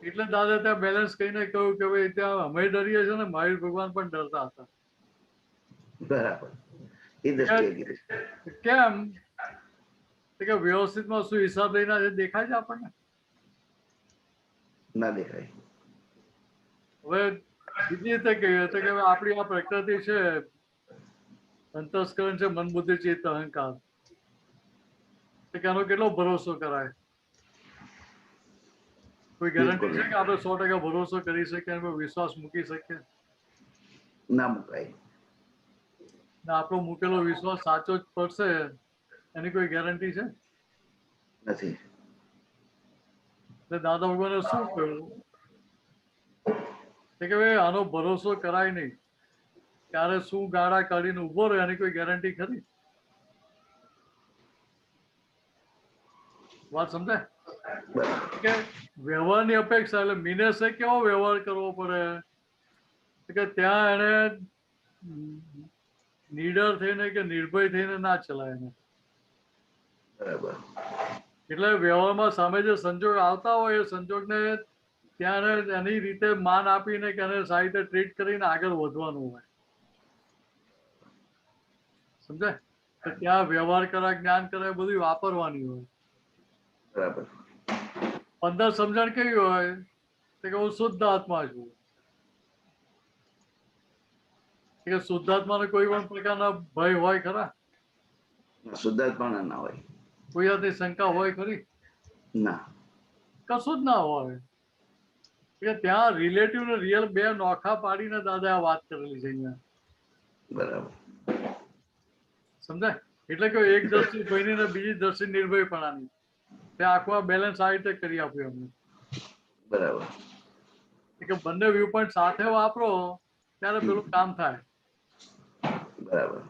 એટલે દાદા ત્યાં બેલેન્સ કહીને કહ્યું કે ભાઈ ત્યાં અમે ડરીએ છીએ ને મહાવીર ભગવાન પણ ડરતા હતા. બરાબર. કેમ કે વ્યવસ્થિતમાં શું હિસાબ લઈને દેખાય છે આપણને? ના દેખાય. હવે બીજી રીતે કહીએ તો કે આપણી આ પ્રકૃતિ છે, અંતસ્કરણ છે, મન બુદ્ધિ ચિત્ત અહંકાર, આનો કેટલો ભરોસો કરાય? કોઈ ગેરંટી છે કે આપણે 100% ભરોસો કરી શકીએ અને વિશ્વાસ મૂકી શકીએ? ના મુકાય. આપણો મૂકેલો વિશ્વાસ સાચો જ પડશે એની કોઈ ગેરંટી છે? નથી. દાદા ભગવાને શું કહ્યું કે ભાઈ આનો ભરોસો કરાય નહીં, ત્યારે શું ગાળા કાઢીને ઉભો રહે એની કોઈ ગેરંટી ખરી? વાત સમજાય? કે વ્યવહારની અપેક્ષા એટલે મિનેસે કેવો વ્યવહાર કરવો પડે કે ત્યાં એને નીડર થઈને કે નિર્ભય થઈને ના ચલાય એને. બરાબર. એટલે વ્યવહારમાં સામે જે સંજોગ આવતા હોય એ સંજોગને ત્યાં એની રીતે માન આપીને કે એને સારી રીતે ટ્રીટ કરીને આગળ વધવાનું હોય. સમજાય? તો ત્યાં વ્યવહાર કરે, જ્ઞાન કરે, બધું વાપરવાની હોય. બરાબર. 15 સમજણ કેવી હોય કે હું શુદ્ધ આત્મા છું. કે શુદ્ધાત્માને કોઈ પણ પ્રકારના ભય હોય ખરા? શુદ્ધાત્મા ના હોય. કોઈ જાતની શંકા હોય ખરી? ના, કશું જ ના હોય. કે ત્યાં રિલેટિવ ને રિયલ બે નોખા પાડીને દાદા આ વાત કરેલી છે અહીંયા. બરાબર. સમજાય? એટલે કે એક દ્રષ્ટિ ભયની ને બીજી દ્રષ્ટિ નિર્ભયપણાની. તે આખું બેલેન્સ આ રીતે કરી આપ્યું અમને. બરાબર. કે બંને વ્યૂ પોઈન્ટ સાથે વાપરો ત્યારે પેલું કામ થાય. બરાબર.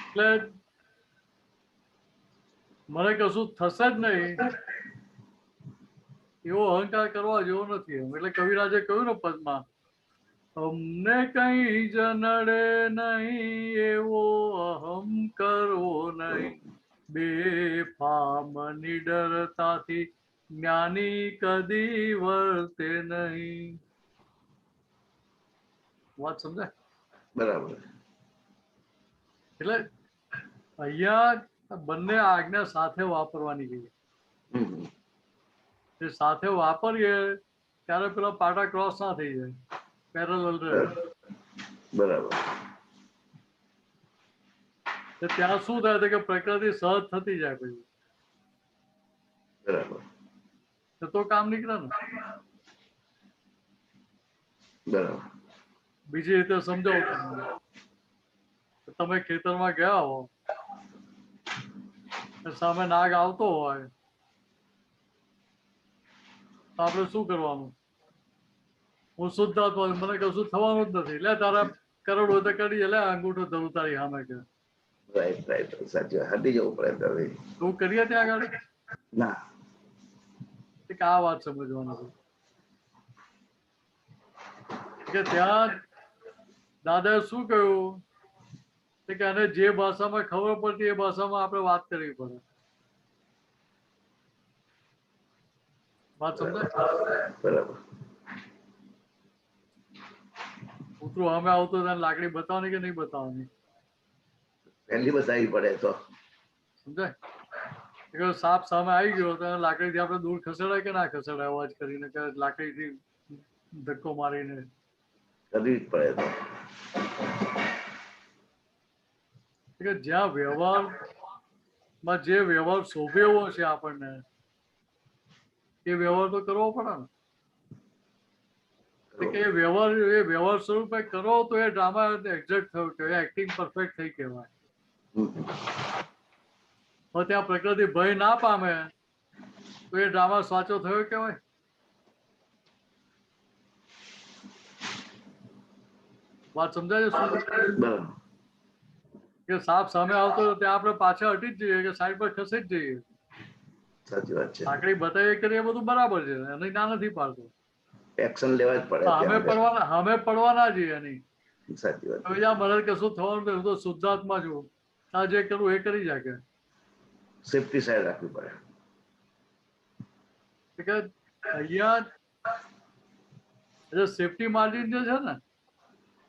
એટલે મને કશું થશે જ નહીં એવો અહંકાર કરવા જેવો નથી. એટલે કવિરાજે કહ્યું ને પદમાં, અમને કઈ જ નડે નહીં એવો અહમ કરવો નહીં, બેફામ નિડરતાથી જ્ઞાની કદી વર્તે નહીં. વાત સમજાય? બરાબર. એટલે અહીંયા બંને આજ્ઞા સાથે વાપરવાની કહીએ. જે સાથે વાપરીએ ત્યારે પેલા પાટા ક્રોસ ના થઈ જાય, પેરેલલ રહે. બરાબર. ત્યાં શું થાય કે પ્રકૃતિ સહજ થતી જાય પછી. બરાબર. તો કામ નીકળે ને. બરાબર. બીજી રીતે સમજાવું, તમે ખેતરમાં ગયા હો, સામે નાગ આવતો હોય તો આપણે શું કરવાનું? હું શુદ્ધ આત્મા, મને કશું થવાનું જ નથી. લે તારા કરોડ હોય તો કરી લે, અંગૂઠો ધરું તારી સામે કે. રાઈટ રાઈટ, સાચું. હટી જવું પડે. તું કરીએ ત્યાં આગળ? ના. આ વાત સમજવાની છે કે ત્યાં દાદાએ શું કહ્યું કે આને જે ભાષામાં ખબર પડતી એ ભાષામાં આપણે વાત કરવી પડે. વાત સમજાય? બરાબર. કૂતરું અમે આવતો તેને લાકડી બતાવવાની કે નહીં બતાવવાની? પહેલી બતાવવી પડે તો સમજાય? સાપ સામે આવી ગયો તો લાકડીથી આપણે દૂર ખસેડાય કે ના ખસેડાય? અવાજ કરીને કે લાકડીથી ધક્કો મારીને કરવી જ પડે તો. કે જ્યાં વ્યવહારમાં જે વ્યવહાર શોભે એવો છે આપણને, એ વ્યવહાર તો કરવો પડે ને. કે એ વ્યવહાર સ્વરૂપે કરો તો એ ડ્રામા એક્ઝેક્ટ થયો કહેવાય, એક્ટિંગ પરફેક્ટ થઈ કહેવાય. ત્યાં પ્રકૃતિ ભય ના પામે તો એ ડ્રામા સાચો થયો કહેવાય. વાત સમજાય છે? કે સાપ સામે આવતો ત્યાં આપણે પાછા હટી જ જઈએ, કે સાઈડ પર ખસી જ જઈએ. સાચી વાત છે. લાકડી બતાવી કરીએ બધું બરાબર છે, એની ના નથી પાડતો. એક્શન લેવા જ પડે. અમે પડવાના છીએ એની. સાચી વાત. હવે જ્યાં મને કશું થવાનું નથી, હું તો શુદ્ધાત્મા છું. આ જે કરવું એ કરી શકે. સેફટી સાઈડ રાખવી પડે. અહીંયા સેફટી માર્જિન જે છે ને,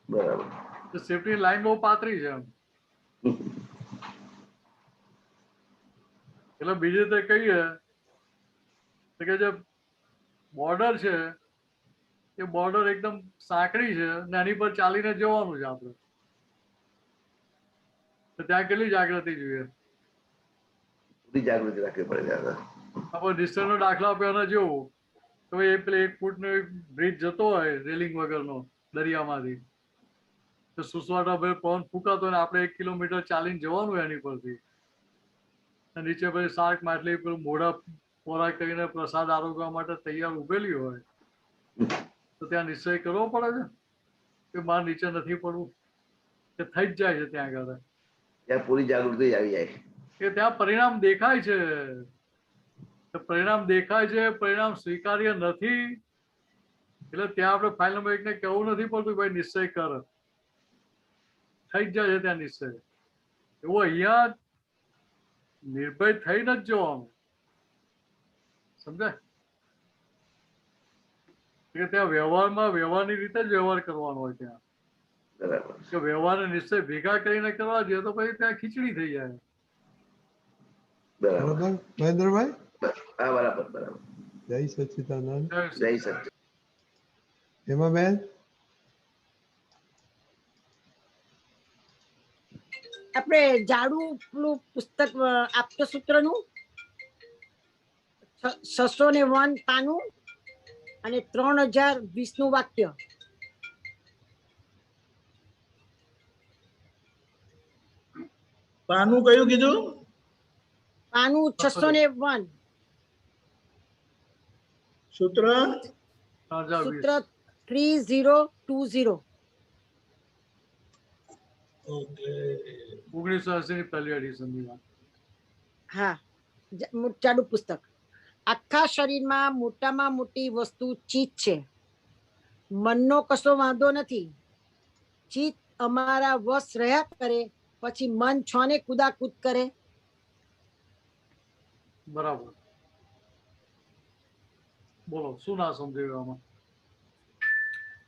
બરાબર, સેફટી લાઈન બહુ પાતળી છે. એટલે બીજી રીતે કહીએ કે જે બોર્ડર છે એ બોર્ડર એકદમ સાંકડી છે ને એની પર ચાલીને જવાનું છે આપણે. તો ત્યાં કેટલી જાગૃતિ જોઈએ? પૂરી જાગૃતિ રાખવી પડે. આપણે ડિસ્ટન્સનો દાખલા આપે જેવું તો એ પેલે 1 ફૂટનો બ્રિજ જતો હોય રેલિંગ વગરનો દરિયામાંથી, તો સુસવાટા ભાઈ પવન ફૂંકાતો હોય ને આપણે 1 કિલોમીટર ચાલીને જવાનું હોય એની પરથી. નીચે પછી શાક માટલી પેલું મોઢા પોરા કરીને પ્રસાદ આરોગવા માટે તૈયાર ઉભેલી હોય તો ત્યાં નિશ્ચય કરવો પડે છે કે મારે નીચે નથી પડવું, કે થઈ જ જાય છે ત્યાં આગળ. ત્યાં પૂરી જાગૃતિ આવી જાય કે ત્યાં પરિણામ દેખાય છે. પરિણામ દેખાય છે, પરિણામ સ્વીકાર્ય નથી, એટલે ત્યાં આપણે ફાઇલ નંબર 1 ને કહેવું નથી પડતું ભાઈ નિશ્ચય કર, થઈ જ જાય છે ત્યાં નિશ્ચય. એવું અહીંયા નિર્ભય થઈને જ જોવાનું, સમજાય? કે ત્યાં વ્યવહારમાં વ્યવહારની રીતે જ વ્યવહાર કરવાનો હોય ત્યાં. કે વ્યવહાર નિશ્ચય ભેગા કરીને કરવા જોઈએ તો પછી ત્યાં ખીચડી થઈ જાય. બરાબર મહેન્દ્રભાઈ? હા બરાબર બરાબર. જય સચ્ચિદાનંદ. જય સચ્ચિદાનંદ. હેમાબેન? આપણે જાડું પેલું પુસ્તક આપતો સૂત્રનું 601 પાનું અને 3020 નું વાક્ય. પાનું કયું કીધું? પાનું 601. સૂત્ર 3020. ઓકે. 1980 ની પહેલી એડિશનની વાત. હા, જાડું પુસ્તક. આખા શરીરમાં મોટામાં મોટી વસ્તુ ચિત્ત છે. મનનો કશો વાંધો નથી. ચિત્ત અમારા વશ રહ્યા કરે પછી મન છોને કુદાકૂદ કરે. બરાબર. બોલો શું ના સમજાયું આમાં?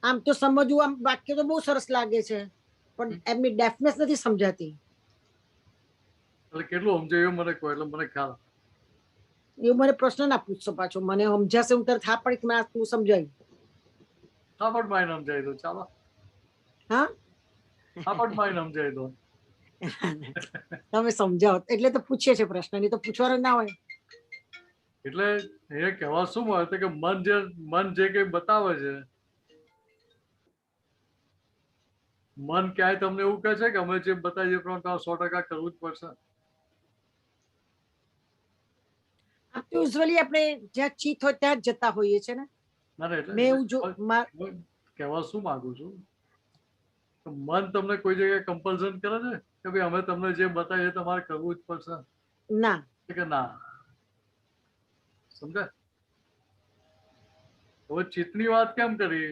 આમ તો સમજવું, આમ વાક્ય તો બહુ સરસ લાગે છે પણ એમની ડેફનેસ નથી સમજાતી. એટલે કેટલું સમજાયું મને કહો એટલે મને ખ્યાલ. એવું મને પ્રશ્ન ના પૂછશો પાછો. મને સમજાશે હું તરત હા પડી કે તું સમજાયું. થાપટ માઈને સમજાય દો ચાલો. હા, થાપટ માઈને સમજાય દો. તમે સમજાવો એટલે તો પૂછીએ છે પ્રશ્ન, નહીં તો પૂછવાનો ના હોય. એટલે એ કહેવા શું મળે કે મન જે કઈ બતાવે છે, મન ક્યાંય તમને એવું કહે છે કે અમે જે બતાવીએ પ્રમાણે 100% કરવું જ પડશે? યુઝ્યુઅલી આપણે જ્યાં ચિત્ત હોય ત્યાં જ જતા હોઈએ છે ને. ના એટલે મેં એવું જો કહેવા શું માંગુ છું, મન તમને કોઈ જગ્યાએ કમ્પલ્સન કરે છે કે ભાઈ અમે તમને જે બતાવીએ તમારે કરવું જ પડશે? ના. કે ના, સમજાય? હવે ચિત્તની વાત કેમ કરી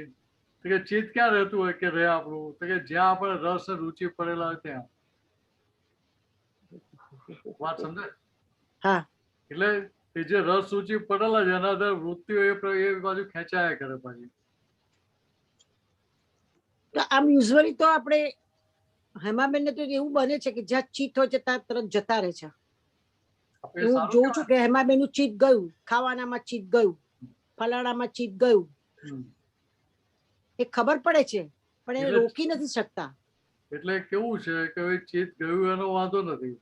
કે ચિત્ત ક્યાં રહેતું હોય કે રહે આપણું? તો કે જ્યાં આપણે રસ રુચિ પડેલા હોય ત્યાં. વાત સમજાય? હા. એટલે એ જે રસ રુચિ પડેલા છે એના આધારે વૃત્તિઓ એ બાજુ ખેંચાયા કરે પાછી. આમ યુઝ્યુઅલી તો આપણે હેમાબેન ને તો એવું બને છે કે જ્યાં ચિત્ત હોય છે ત્યાં તરત જતા રહે છે. હું જોઉં છું કે હેમાબેન નું ચિત્ત ગયું, ખાવાનામાં ચિત્ત ગયું, ફલાણામાં ચિત્ત ગયું, એ ખબર પડે છે પણ એ રોકી નથી શકતા. એટલે કેવું છે કે ચિત્ત ગયું એનો વાંધો નથી,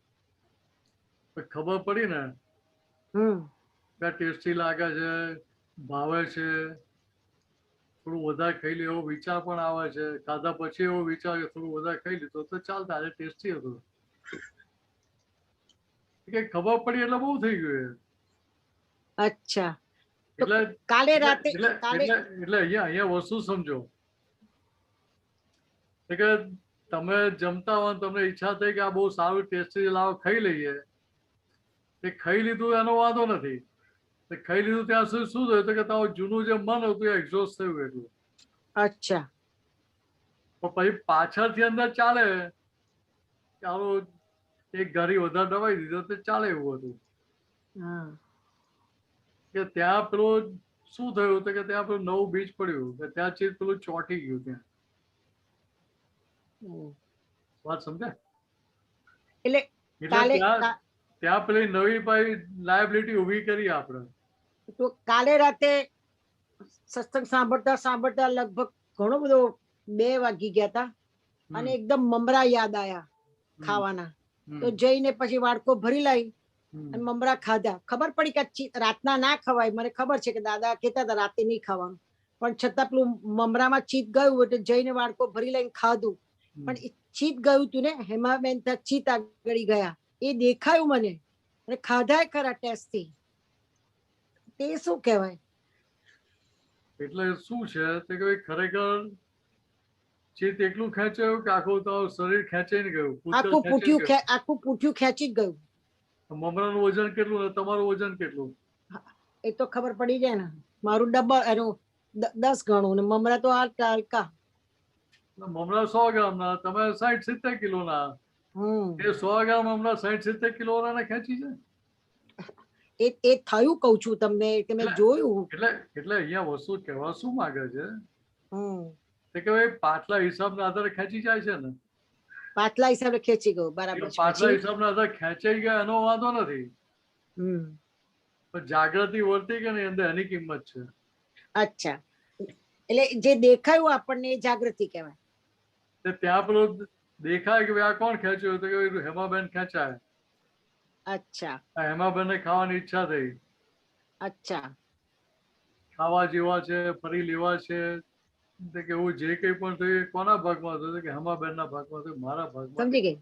ખબર પડી ને કે ટેસ્ટી લાગે છે, ભાવે છે, થોડું વધારે ખાઈ લે એવો વિચાર પણ આવે છે, ખાધા પછી એવો વિચાર કે થોડું વધારે ખાઈ લીધું તો ચાલતા, આજે ટેસ્ટી હતું. ખબર પડી એટલે બહુ થઈ ગયું. અચ્છા, એટલે કાલે રાતે એટલે અહીંયા વસ્તુ સમજો કે તમે જમતા હોય તમને ઈચ્છા થઈ કે આ બહુ સારું ટેસ્ટી લાવો ખાઈ લઈએ, એ ખાઈ લીધું એનો વાંધો નથી. ખાઈ લીધું ત્યાં સુધી શું થયું કે તમારું જૂનું જે મન હતું એ એક્ઝોસ્ટ થયું એટલું. અચ્છા. પણ પછી પાછળથી અંદર ચાલે ચાલો એક ઘડી વધારે દબાઈ દીધો તો ચાલે એવું હતું. કે ત્યાં પેલું શું થયું કે ત્યાં પેલું નવું બીજ પડ્યું કે ત્યાં ચીજ પેલું ચોંટી ગયું ત્યાં. વાત સમજાય? એટલે ત્યાં પેલી નવી લાયબિલિટી ઉભી કરી આપણે. તો કાલે રાતે સત્સંગ સાંભળતા સાંભળતા લગભગ ઘણો બધો 2 વાગી ગયા હતા અને એકદમ મમરા યાદ આયા ખાવાના. તો જઈને પછી વાડકો ભરી લાવી અને મમરા ખાધા. ખબર પડી કે રાતના ના ખવાય, મને ખબર છે કે દાદા કહેતા હતા રાતે નહીં ખાવાનું, પણ છતાં પેલું મમરામાં ચિત્ત ગયું એટલે જઈને વાડકો ભરી લઈને ખાધું. પણ ચિત્ત ગયું તું ને હેમાબેન, ત્યાં ચિત્ત આગળ ગયા એ દેખાયું મને અને ખાધા ખરા ટેસ્ટ થી. તે શું કહેવાય? એટલે શું છે કે ખરેખર ચિત્ત એકલું ખેંચાયું કે આખું તો શરીર ખેંચાઈને ગયું? આખું પૂઠ્યું ખેંચી જ ગયું. મમરાનું વજન કેટલું ને તમારું વજન કેટલું? એ તો ખબર પડી જાય ને. મારું ડબલ એનું 10 ગણું ને મમરા તો હલકા. મમરા 100 ગ્રામ ના, તમે 60-70 કિલો ના, એ 100 ગ્રામ હમણાં 60-70 કિલો વાળાને ખેંચી છે. એ થયું કઉ છું તમને, તમે જોયું. એટલે અહીંયા વસ્તુ કહેવા શું માંગે છે કે ભાઈ પાટલા હિસાબના આધારે ખેંચી જાય છે ને. પાટલા હિસાબે ખેંચી ગયો, બરાબર. પાટલા હિસાબના આધારે ખેંચાઈ ગયા એનો વાંધો નથી, પણ જાગૃતિ વર્તી કે નહીં અંદર એની કિંમત છે. અચ્છા, એટલે જે દેખાયું આપણને એ જાગૃતિ કહેવાય. ત્યાં પેલું દેખાય કે ભાઈ આ કોણ ખેંચ્યું, તો કે હેમાબેન ખેંચાય. અચ્છા, હેમાબેન ને ખાવાની ઈચ્છા થઈ. અચ્છા, ખાવા જેવા છે, ફરી લેવા છે, કે હું જે કઈ પણ થયું એ કોના ભાગમાં થયું કે હેમાબેન ના ભાગમાં થયું, મારા ભાગમાં. સમજી ગઈ,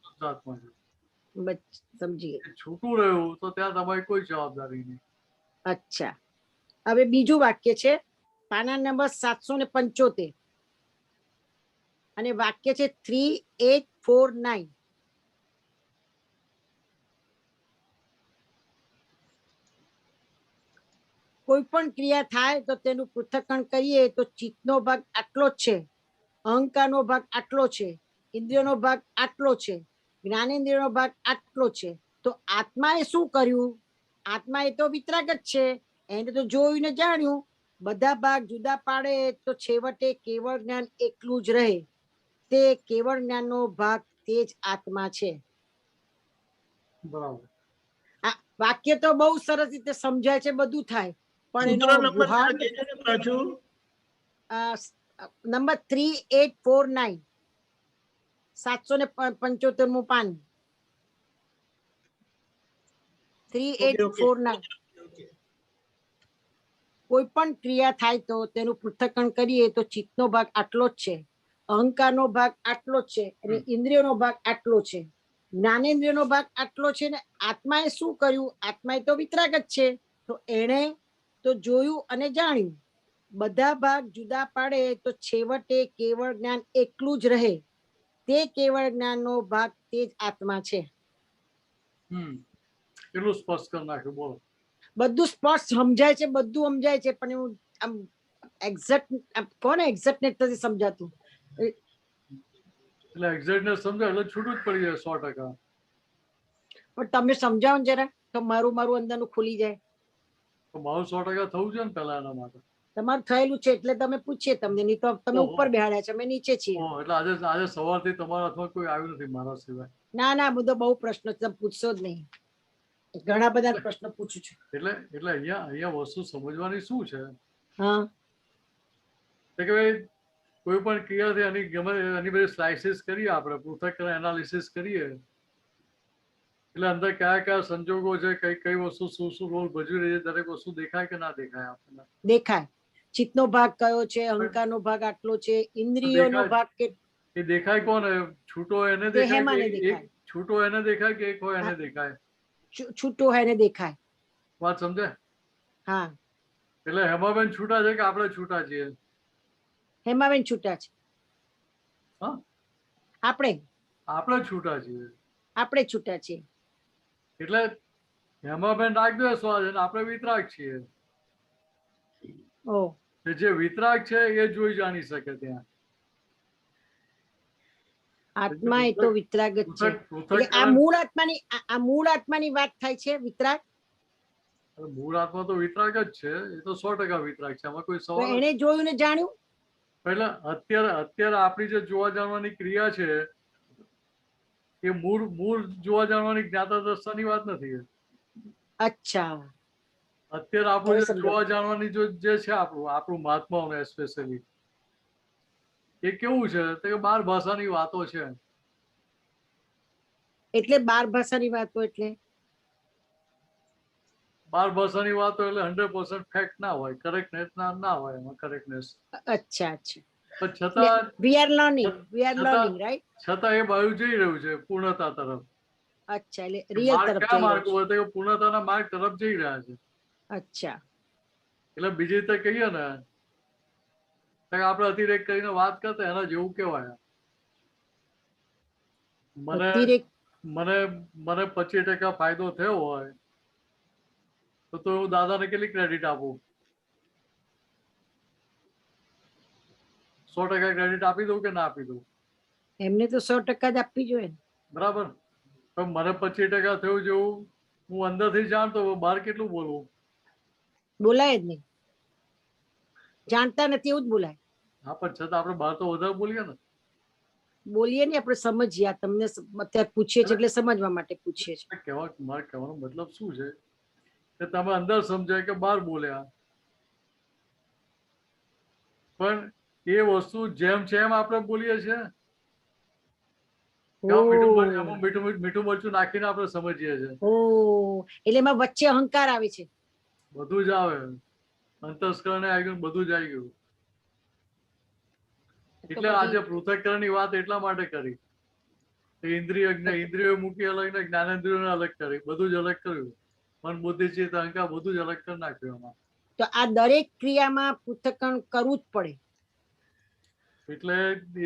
સમજી ગઈ. છૂટું રહ્યું તો ત્યાં તમારી કોઈ જવાબદારી નહીં. અચ્છા, હવે બીજું વાક્ય છે પાના નંબર 775 અને વાક્ય છે 3849. કોઈ પણ ક્રિયા થાય તો તેનું પૃથ્થકરણ કરીએ તો ચિત્તનો ભાગ આટલો જ છે, અહંકારનો ભાગ આટલો છે, ઇન્દ્રિયોનો ભાગ આટલો છે, જ્ઞાનેન્દ્રિયનો ભાગ આટલો છે. તો આત્માએ શું કર્યું? આત્મા એ તો વિતરાગ જ છે, એને તો જોયું ને જાણ્યું. બધા ભાગ જુદા પાડે તો છેવટે કેવળ જ્ઞાન એકલું જ રહે. તે કેવળ જ્ઞાનનો ભાગ તે જ આત્મા છે. બરાબર. આ વાક્ય તો બહુ સરસ રીતે સમજાય છે, બધું થાય, પણ એનો નંબર 3849 775મું પાન 3849. કોઈ પણ ક્રિયા થાય તો તેનું પૃથ્થકરણ કરીએ તો ચિત્તનો ભાગ આટલો જ છે, અહંકારનો ભાગ આટલો જ છે, અને ઇન્દ્રિયોનો ભાગ આટલો છે, જ્ઞાનેન્દ્રિયનો ભાગ આટલો છે. ને આત્માએ શું કર્યું? આત્માએ તો વિતરાગ જ છે, તો એણે તો જોયું અને જાણ્યું. બધા ભાગ જુદા પાડે તો છેવટે કેવળ જ્ઞાન એકલું જ રહે. તે કેવળ જ્ઞાનનો ભાગ તે જ આત્મા છે. કેટલું સ્પષ્ટ કરી નાખ્યું, બોલો. બધું સ્પષ્ટ સમજાય છે, બધું સમજાય છે, પણ એવું આમ એક્ઝેક્ટ કોને એક્ઝેક્ટનેસ નથી સમજાતું. એટલે એક્ઝેક્ટનેસ સમજાય એટલે છૂટું જ પડી જાય 100%. પણ તમે સમજાવો ને જરા, તો મારું અંદરનું ખુલી જાય. તો મારું 100% થવું છે ને પેલા એના માટે. તમારું થયેલું છે એટલે તમે પૂછીએ તમને, નહીં તો તમે ઉપર બેહાડ્યા છે, અમે નીચે છીએ. એટલે આજે સવારથી તમારા હાથમાં કોઈ આવ્યું નથી મારા સિવાય. ના બધો બહુ પ્રશ્ન તમે પૂછશો જ નહીં, ઘણા બધા પ્રશ્ન પૂછું છું. એટલે અહીંયા વસ્તુ સમજવાની શું છે કે ભાઈ કોઈ પણ ક્રિયાથી એની બધી સ્લાઇસીસ કરીએ, આપણે પૃથ્થકરણ એનાલિસિસ કરીએ, એટલે અંદર કયા સંજોગો છે, કઈ વસ્તુ શું રોલ ભજવી રહી છે, દરેક વસ્તુ દેખાય કે ના દેખાય? આપણને દેખાય. ચિત્તનો ભાગ કયો છે, અહંકારનો ભાગ આટલો છે, ઇન્દ્રિયોનો ભાગ કે એ દેખાય કોને? છૂટો એને દેખાય, છૂટો એને દેખાય કે એક હોય એને દેખાય? છૂટો હોય એને દેખાય. વાત સમજે? હા. એટલે હેમાબેન છૂટા છે કે આપણે છૂટા છીએ? હેમાબેન છૂટા છે. આપણે છૂટા છીએ. આપણે છૂટા છીએ. એટલે હેમાબેન રાગદ્વેષવાળા છે, આપણે વિતરાગ છીએ. જે વિતરાગ છે એ જોઈ જાણી શકે ત્યાં. આત્મા એ તો વિતરાગ જ છે. આ મૂળ આત્માની વાત થાય છે. વિતરાગ મૂળ આત્મા તો વિતરાગ જ છે, એ તો 100% વિતરાગ છે, આમાં કોઈ સવાલ. એને જોયું ને જાણ્યું. એટલે અત્યારે આપણી જે જોવા જાણવાની ક્રિયા છે એ મૂળ જોવા જાણવાની જ્ઞાતા દ્રષ્ટાની વાત નથી. અચ્છા. અત્યારે આપણું જોવા જાણવાની જે છે આપણું મહાત્માઓને સ્પેશિયલી એ કેવું છે કે 12 ભાષાની વાતો છે. એટલે 12 ભાષાની વાતો એટલે 12 ભાષાની વાતો એટલે 100% ફેક્ટ ના હોય, કરેક્ટનેસ ના હોય એમાં કરેક્ટનેસ. અચ્છા. પણ છતાં we are learning right. છતાં એ બાજુ જઈ રહ્યું છે પૂર્ણતા તરફ. અચ્છા, એટલે રિયલ તરફ જઈ માર્ગ હોય તો પૂર્ણતાના માર્ગ તરફ જઈ રહ્યા છે. અચ્છા. એટલે બીજી રીતે કહીએ ને આપણે અતિરેક કરીને વાત કરતા એના જેવું કહેવાય. મને 25% ફાયદો થયો હોય તો હું દાદાને કેટલી ક્રેડિટ આપું? 100% ક્રેડિટ આપી દઉં કે ના આપી દઉં? એમને તો 100% જ આપવી જોઈએ. બરાબર. પણ મને 25% થયું જેવું હું અંદરથી જાણતો બહાર કેટલું બોલવું? બોલાય જ નહીં, જાણતા નથી એવું જ બોલાય. હા પણ છતાં આપણે બહાર તો વધારે બોલીએ ને. બોલીએ ને આપણે સમજીએ, આ તમને અત્યારે પૂછીએ છીએ એટલે સમજવા માટે પૂછીએ છીએ. મારે કહેવાનો મતલબ શું છે કે તમે અંદર સમજાય કે બહાર બોલ્યા, પણ એ વસ્તુ જેમ છે એમ આપણે બોલીએ છીએ. મીઠું મરચું નાખીને આપણે સમજીએ છીએ. એટલે એમાં વચ્ચે અહંકાર આવે છે. બધું જ આવે, અંતસ્કરણે આવી ગયું, બધું જ આવી ગયું. એટલે આજે પૃથક્કરણની વાત એટલા માટે કરી, ઇન્દ્રિયો મૂકી અલગ ને જ્ઞાનેન્દ્રિયોને અલગ કરી, બધું જ અલગ કર્યું. મન બુદ્ધિ ચિત્ત અહંકાર બધું જ અલગ કરી નાખ્યું એમાં. તો આ દરેક ક્રિયામાં પૃથક્કરણ કરવું જ પડે. એટલે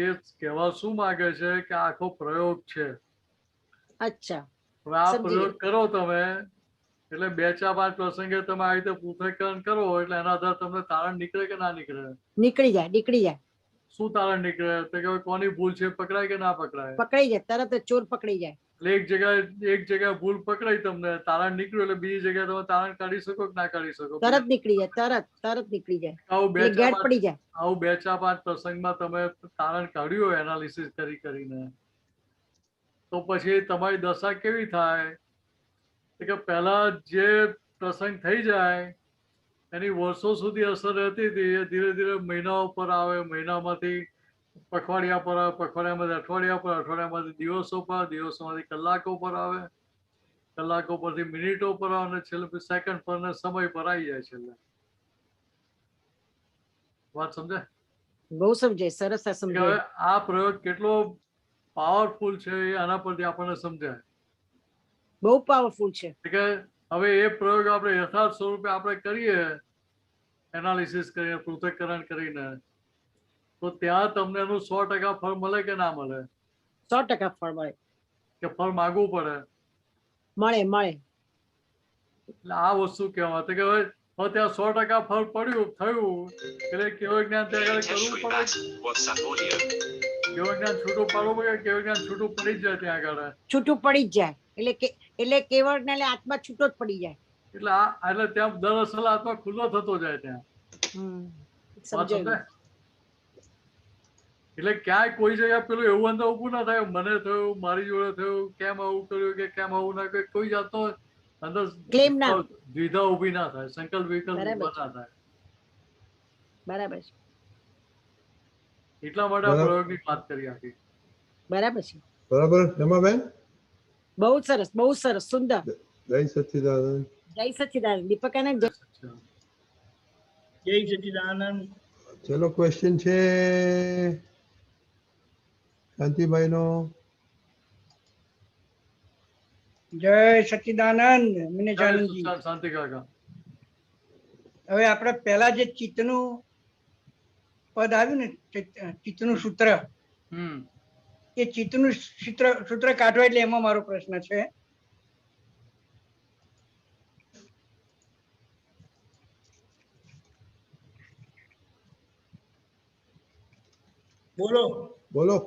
એ કહેવા શું માંગે છે કે આખો પ્રયોગ છે. અચ્છા, હવે આ પ્રયોગ કરો તમે, એટલે 2-4-5 પ્રસંગે તમે આવી રીતે પૃથક્કરણ કરો એટલે એના આધારે તમને તારણ નીકળે કે ના નીકળે? નીકળી જાય. શું તારણ નીકળે? તો કે કોની ભૂલ છે, પકડાય કે ના પકડાય? પકડાઈ જાય, તરત જ ચોર પકડાઈ જાય. એટલે એક જગ્યાએ ભૂલ પકડાઈ, તમને તારણ નીકળ્યું એટલે બીજી જગ્યાએ તમે તારણ કાઢી શકો કે ના કાઢી શકો? તરત નીકળી જાય, તરત નીકળી જાય. આવું 2-4-5 પ્રસંગમાં તમે તારણ કાઢ્યું હોય એનાલિસિસ કરીને, તો પછી તમારી દશા કેવી થાય કે પહેલા જે પ્રસંગ થઈ જાય એની વર્ષો સુધી અસર રહેતી હતી એ ધીરે ધીરે મહિનાઓ પર આવે, મહિનામાંથી પખવાડિયા પર આવે, પખવાડિયામાંથી અઠવાડિયા પર, અઠવાડિયામાંથી દિવસો પર, દિવસોમાંથી કલાકો પર આવે, કલાકો પરથી મિનિટો પર આવે અને છેલ્લે સેકન્ડ પર ને સમય પર આવી જાય. છેલ્લે વાત સમજાય? બહુ સમજાય, સરસ સમજાય. આ પ્રયોગ કેટલો પાવરફુલ છે એ આના પરથી આપણને સમજાય. બહુ પાવરફુલ છે. કે હવે એ પ્રયોગ આપણે યથાર્થ સ્વરૂપે આપણે કરીએ, એનાલિસિસ કરીને, પૃથક્કરણ કરીને, તો ત્યાં તમને એનું 100% ફળ મળે કે ના મળે? 100% ફળ મળે. કે ફળ માગવું પડે? મળે. એટલે આ વસ્તુ કહેવા કે હવે ત્યાં 100% ફળ થયું એટલે કેવું જ્ઞાન ત્યાં કરવું પડે? કેવું જ્ઞાન છૂટું પાડવું પડે? કેવું જ્ઞાન છૂટું પડી જ જાય ત્યાં આગળ? છૂટું પડી જ જાય. એટલે કેવળ ને આત્મા છૂટો જ પડી જાય. એટલે ત્યાં દરઅસલ આત્મા ખુલ્લો થતો જાય ત્યાં. એટલે ક્યાંય કોઈ જગ્યાએ પેલું એવું અંદર ઉભું ના થાય મને થયું, મારી જોડે થયું, કેમ આવું કર્યું કે કેમ આવું ના કર્યું, કોઈ જાતનો અંદર દ્વિધા ઉભી ના થાય, સંકલ્પ વિકલ્પ ઉભા ના થાય. બરાબર છે. એટલા માટે પ્રયોગની વાત કરી આખી. બરાબર છે. બરાબર રમાબેન? બહુ સરસ, બહુ સરસ, સુંદર. જય સચ્ચિદાનંદ. જય સચ્ચિદાનંદ. દીપકાનંદ જય સચ્ચિદાનંદ. ચલો ક્વેશ્ચન છે શાંતિભાઈ નો. જય સચ્ચિદાનંદ. મને જાનંદજી. શાંતિ કાકા. હવે આપણે પહેલા જે ચિત્તનું પદ આવ્યું ને, ચિત્તનું સૂત્ર, એ ચિત્તનું સૂત્ર કાઢવા એટલે એમાં મારો પ્રશ્ન છે. બોલો.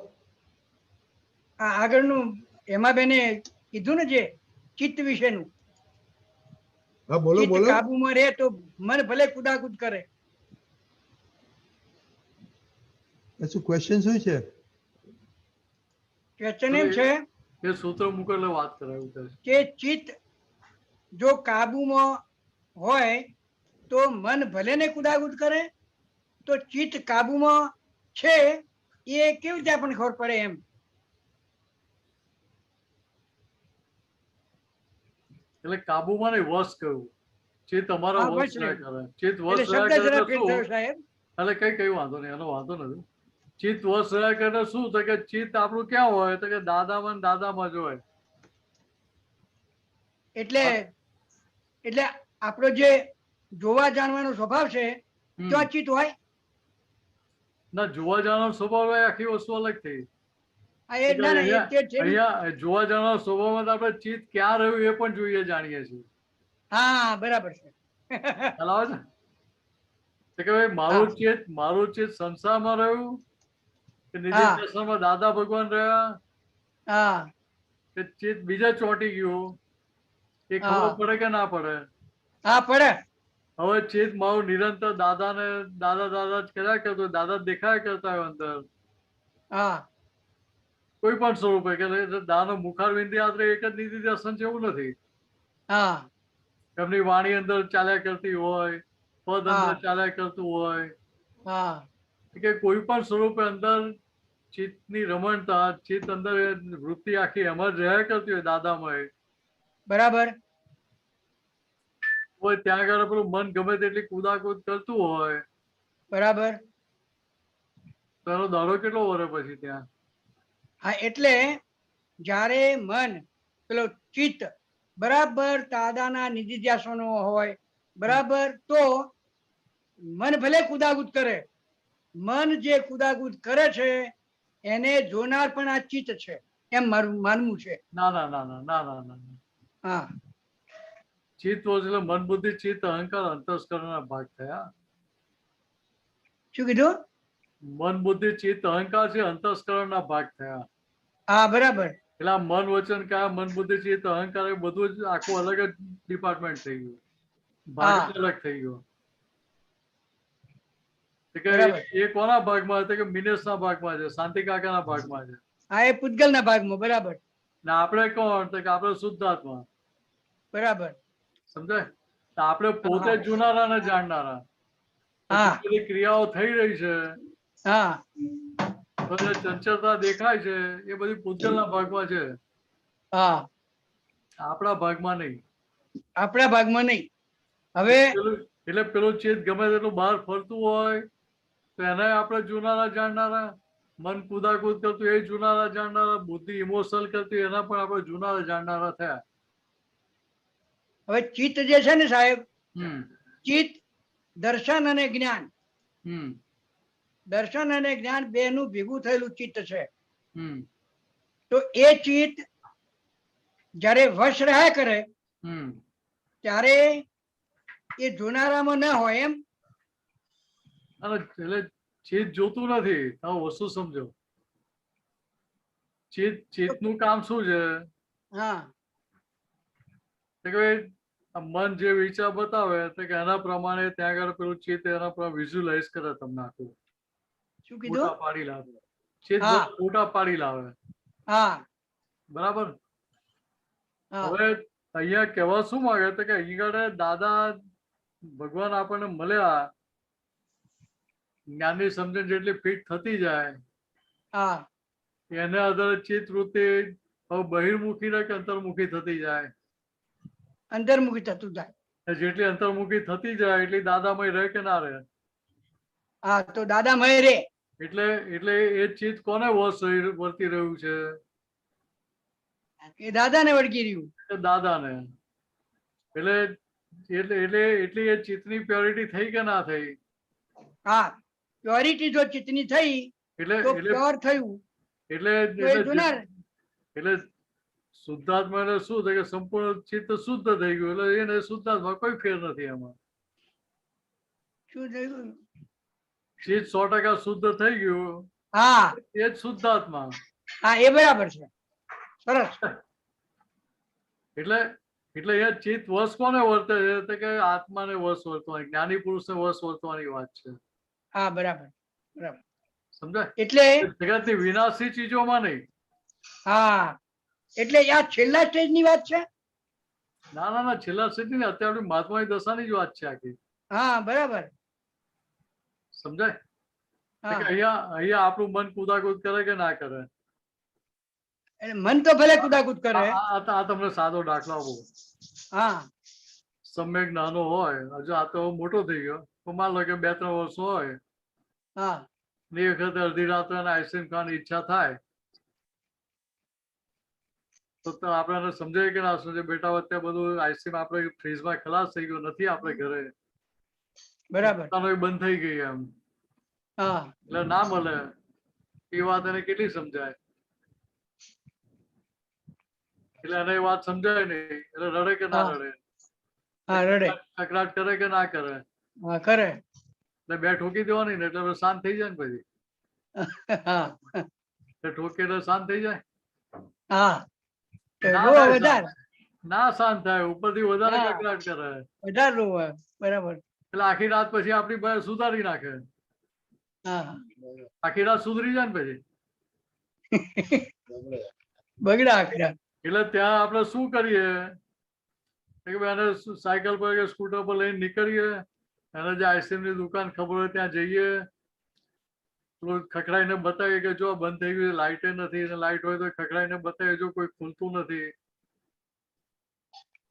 આ આગળનું એમાં બેને કીધું ને જે ચિત્ત વિશેનું. ચિત્ત કાબુમાં રહે તો મન ભલે કુદાકુદ કરે. શું ક્વેશ્ચન શું છે? ક્વેશ્ચન એમ છે કે સૂત્ર મૂકો એટલે વાત કરાવી કે ચિત્ત જો કાબુમાં હોય તો મન ભલે ને કુદાકુદ કરે, તો ચિત્ત કાબુમાં છે એ કેવી રીતે આપણને ખબર પડે એમ? એટલે કાબુમાં નહીં, વશ કરવું. ચિત્ત અમારા વશ ના કરે. ચિત્ત વશ રહ્યા કરે એટલે કઈ વાંધો નહીં, એનો વાંધો નથી. ચિત્ત વશ રહ્યા કરે શું થાય કે ચિત્ત આપણું ક્યાં હોય તો કે દાદામાં દાદામાં જ હોય. એટલે આપણો જે જોવા જાણવાનો સ્વભાવ છે તો ચિત્ત હોય ના, જોવા જાણવાનો સ્વભાવ હોય આખી વસ્તુ અલગ થઈ. અહીંયા જોવા જાણવાનો સ્વભાવમાં આપણે ચિત્ત ક્યાં રહ્યું એ પણ જોઈએ, જાણીએ છીએ. હા, બરાબર છે. ખ્યાલ છે કે ભાઈ મારું ચિત્ત સંસારમાં રહ્યું કે નિજ દર્શનમાં દાદા ભગવાન રહ્યા કે ચિત્ત બીજા ચોંટી ગયું એ ખબર પડે કે ના પડે? હા પડે. હવે ચિત્ત મારું નિરંતર દાદાને દાદા દાદા જ કર્યા કરતો, દાદા જ દેખાયા કરતા હોય અંદર. હા કોઈ પણ સ્વરૂપે કે દાદાનો મુખારવિંદ યાત્રે એક જ નીતિ દર્શન છે એવું નથી. હા એમની વાણી અંદર ચાલ્યા કરતી હોય, પદ અંદર ચાલ્યા કરતું હોય. હા કે કોઈ પણ સ્વરૂપે અંદર ચિત્તની રમણતા, ચિત્ત અંદર વૃત્તિ આખી એમાં જ રહ્યા કરતી હોય દાદામાં. બરાબર. હોય ત્યાં આગળ પેલું મન ગમે તેટલી કુદાકુદ કરતું હોય. બરાબર. તો એનો દાડો કેટલો વરે પછી ત્યાં? હા એટલે જ્યારે મન પેલો ચિત્ત બરાબર દાદાના નિધિધ્યાસનો હોય બરાબર, તો મન ભલે કુદાકુદ કરે, મન જે કુદાકુદ કરે છે એને જોનાર પણ આ ચિત્ત છે એમ મારું માનવું છે. ના ના ના ના ના ના ના. હા ચિત્ત એટલે મન બુદ્ધિ ચિત્ત અહંકાર અંતસ્કરણના ભાગ થયા. શું કીધું? મન બુદ્ધિ ચિત્ત અહંકાર છે અંતસ્કરણના ભાગ થયા. હા બરાબર. એટલે મન વચન કયા મન બુદ્ધિ ચિત્ત અહંકાર એ બધું જ આખું અલગ જ ડિપાર્ટમેન્ટ થઈ ગયું, ભાગ અલગ થઈ ગયો. એ કોના ભાગમાં છે? કે મિનેશના ભાગમાં છે, શાંતિ કાકાના ભાગમાં છે. હા એ પૂતગલના ભાગમાં. બરાબર. ને આપણે કોણ? તો કે આપણે શુદ્ધાત્મા. બરાબર. સમજાય? આપણે પોતે જોનારા ને જાણનારા. બધી ક્રિયાઓ થઈ રહી છે, હા ચંચળતા દેખાય છે, એ બધી પૂતગલના ભાગમાં છે. હા આપણા ભાગમાં નહીં. આપણા ભાગમાં નહીં. હવે એટલે પેલું ચેત ગમે તેટલું બહાર ફરતું હોય તો એને આપણે જોનારા જાણનારા, મન કુદાકુદ કરતું એ જોનારા જાણનારા, બુદ્ધિ ઇમોશનલ કરતી એના પણ આપણે જોનારા જાણનારા થયા. હવે ચિત્ત જે છે ને સાહેબ, ચિત્ત દર્શન અને જ્ઞાન, દર્શન અને જ્ઞાન બે નું ભેગું થયેલું ચિત્ત છે. તો એ ચિત્ત જ્યારે વશ રહ્યા કરે ત્યારે એ જોનારામાં ન હોય એમ. એટલે ચિત્ત જોતું નથી. તમે વસ્તુ સમજો. ચિત્તનું કામ શું છે? હા મન જે વિચાર બતાવે તો કે એના પ્રમાણે ત્યાં આગળ પેલું ચિત્ત એના પર વિઝ્યુલાઇઝ કરે તમને આખું. શું કીધું? ફોટા પાડી લાવે. ચિત્ત ફોટા પાડી લાવે. હા બરાબર. હવે અહીંયા કહેવા શું માંગે તો કે અહીં દાદા ભગવાન આપણને મળ્યા, જ્ઞાનની સમજણ જેટલી ફિટ થતી જાય એને આધારે ચિત્ત વૃત્તિ બહિર્મુખી રહે કે અંતર્મુખી થતી જાય? અંતર્મુખી થતું જાય. જેટલી અંતર્મુખી થતી જાય એટલી દાદામય રહે કે ના રહે? હા તો દાદામય રહે. એટલે એટલે એ ચિત્ત કોને વશ વર્તી રહ્યું છે? એ દાદાને વળગી રહ્યું. દાદાને. એટલે એટલે એટલે એટલી એ ચિત્તની પ્યોરિટી થઈ કે ના થઈ? હા પ્યોરિટી જો ચિત્તની થઈ તો પ્યોર થયું. એટલે એટલે શુદ્ધાત્માને શું થાય કે સંપૂર્ણ ચિત્ત શુદ્ધ થઈ ગયું, એટલે એને શુદ્ધાત્મા કોઈ ફેર નથી એમાં. શું થયું? ચિત્ત 100% શુદ્ધ થઈ ગયું. હા એ જ શુદ્ધાત્મા. હા એ બરાબર છે. સરસ. એટલે એટલે એ ચિત્ત વશ કોને વર્તે છે? તો કે આત્માને વશ વર્તવાની, જ્ઞાની પુરુષને વશ વર્તવાની વાત છે. હા બરાબર બરાબર. સમજાય? એટલે જગતની વિનાશી ચીજોમાં નહીં. હા એટલે આ છેલ્લા સ્ટેજ ની વાત છે. ના ના ના છેલ્લા સ્ટેજ ની અત્યારે મહાત્માની દશાની જ વાત છે આખી. હા બરાબર. સમજાય? અહીંયા અહીંયા આપણું મન કુદાકુદ કરે કે ના કરે? મન તો ભલે કુદાકુદ કરે. આ તમને સાદો દાખલો આપો. હા સમ્યક નાનો હોય, હજુ આ તો મોટો થઈ ગયો, તો માન લો કે 2-3 વર્ષ હોય. હા એ વખતે અડધી રાત્રે આઈસ્ક્રીમ ખાવાની ઈચ્છા થાય તો આપણે સમજાય કે ના સમજાય? બેટા અત્યારે બધું આઈસ્ક્રીમ આપણે ફ્રીજમાં ખલાસ થઈ ગયું નથી આપણે ઘરે. બરાબર. બંધ થઈ ગઈ એમ. હા એટલે ના મળે એ વાત એને કેટલી સમજાય? એટલે એને એ વાત સમજાય નહીં એટલે રડે કે ના રડે? હા રડે. કકડાટ કરે કે ના કરે? હા કરે. એટલે 2 ઠોકી દેવાની ને એટલે શાંત થઈ જાય ને પછી. હા ઠોકે એટલે શાંત થઈ જાય. હા ના શાંત થાય, ઉપરથી વધારે કકડાટ કરે, વધારે રોવે. બરાબર. એટલે આખી રાત પછી આપણી પાસે સુધારી નાખે. આખી રાત સુધરી જાય ને પછી બગડા આખી રાત. એટલે ત્યાં આપણે શું કરીએ કે એને સાયકલ પર કે સ્કૂટર પર લઈને નીકળીએ, એને જે આઈસ્ક્રીમ ની દુકાન ખબર હોય ત્યાં જઈએ, ખખડાઈને બતાવીએ કે જો બંધ થઈ ગયું, લાઇટે નથી, લાઇટ હોય તો ખખડાઈને બતાવીએ જો કોઈ ખુલતું નથી.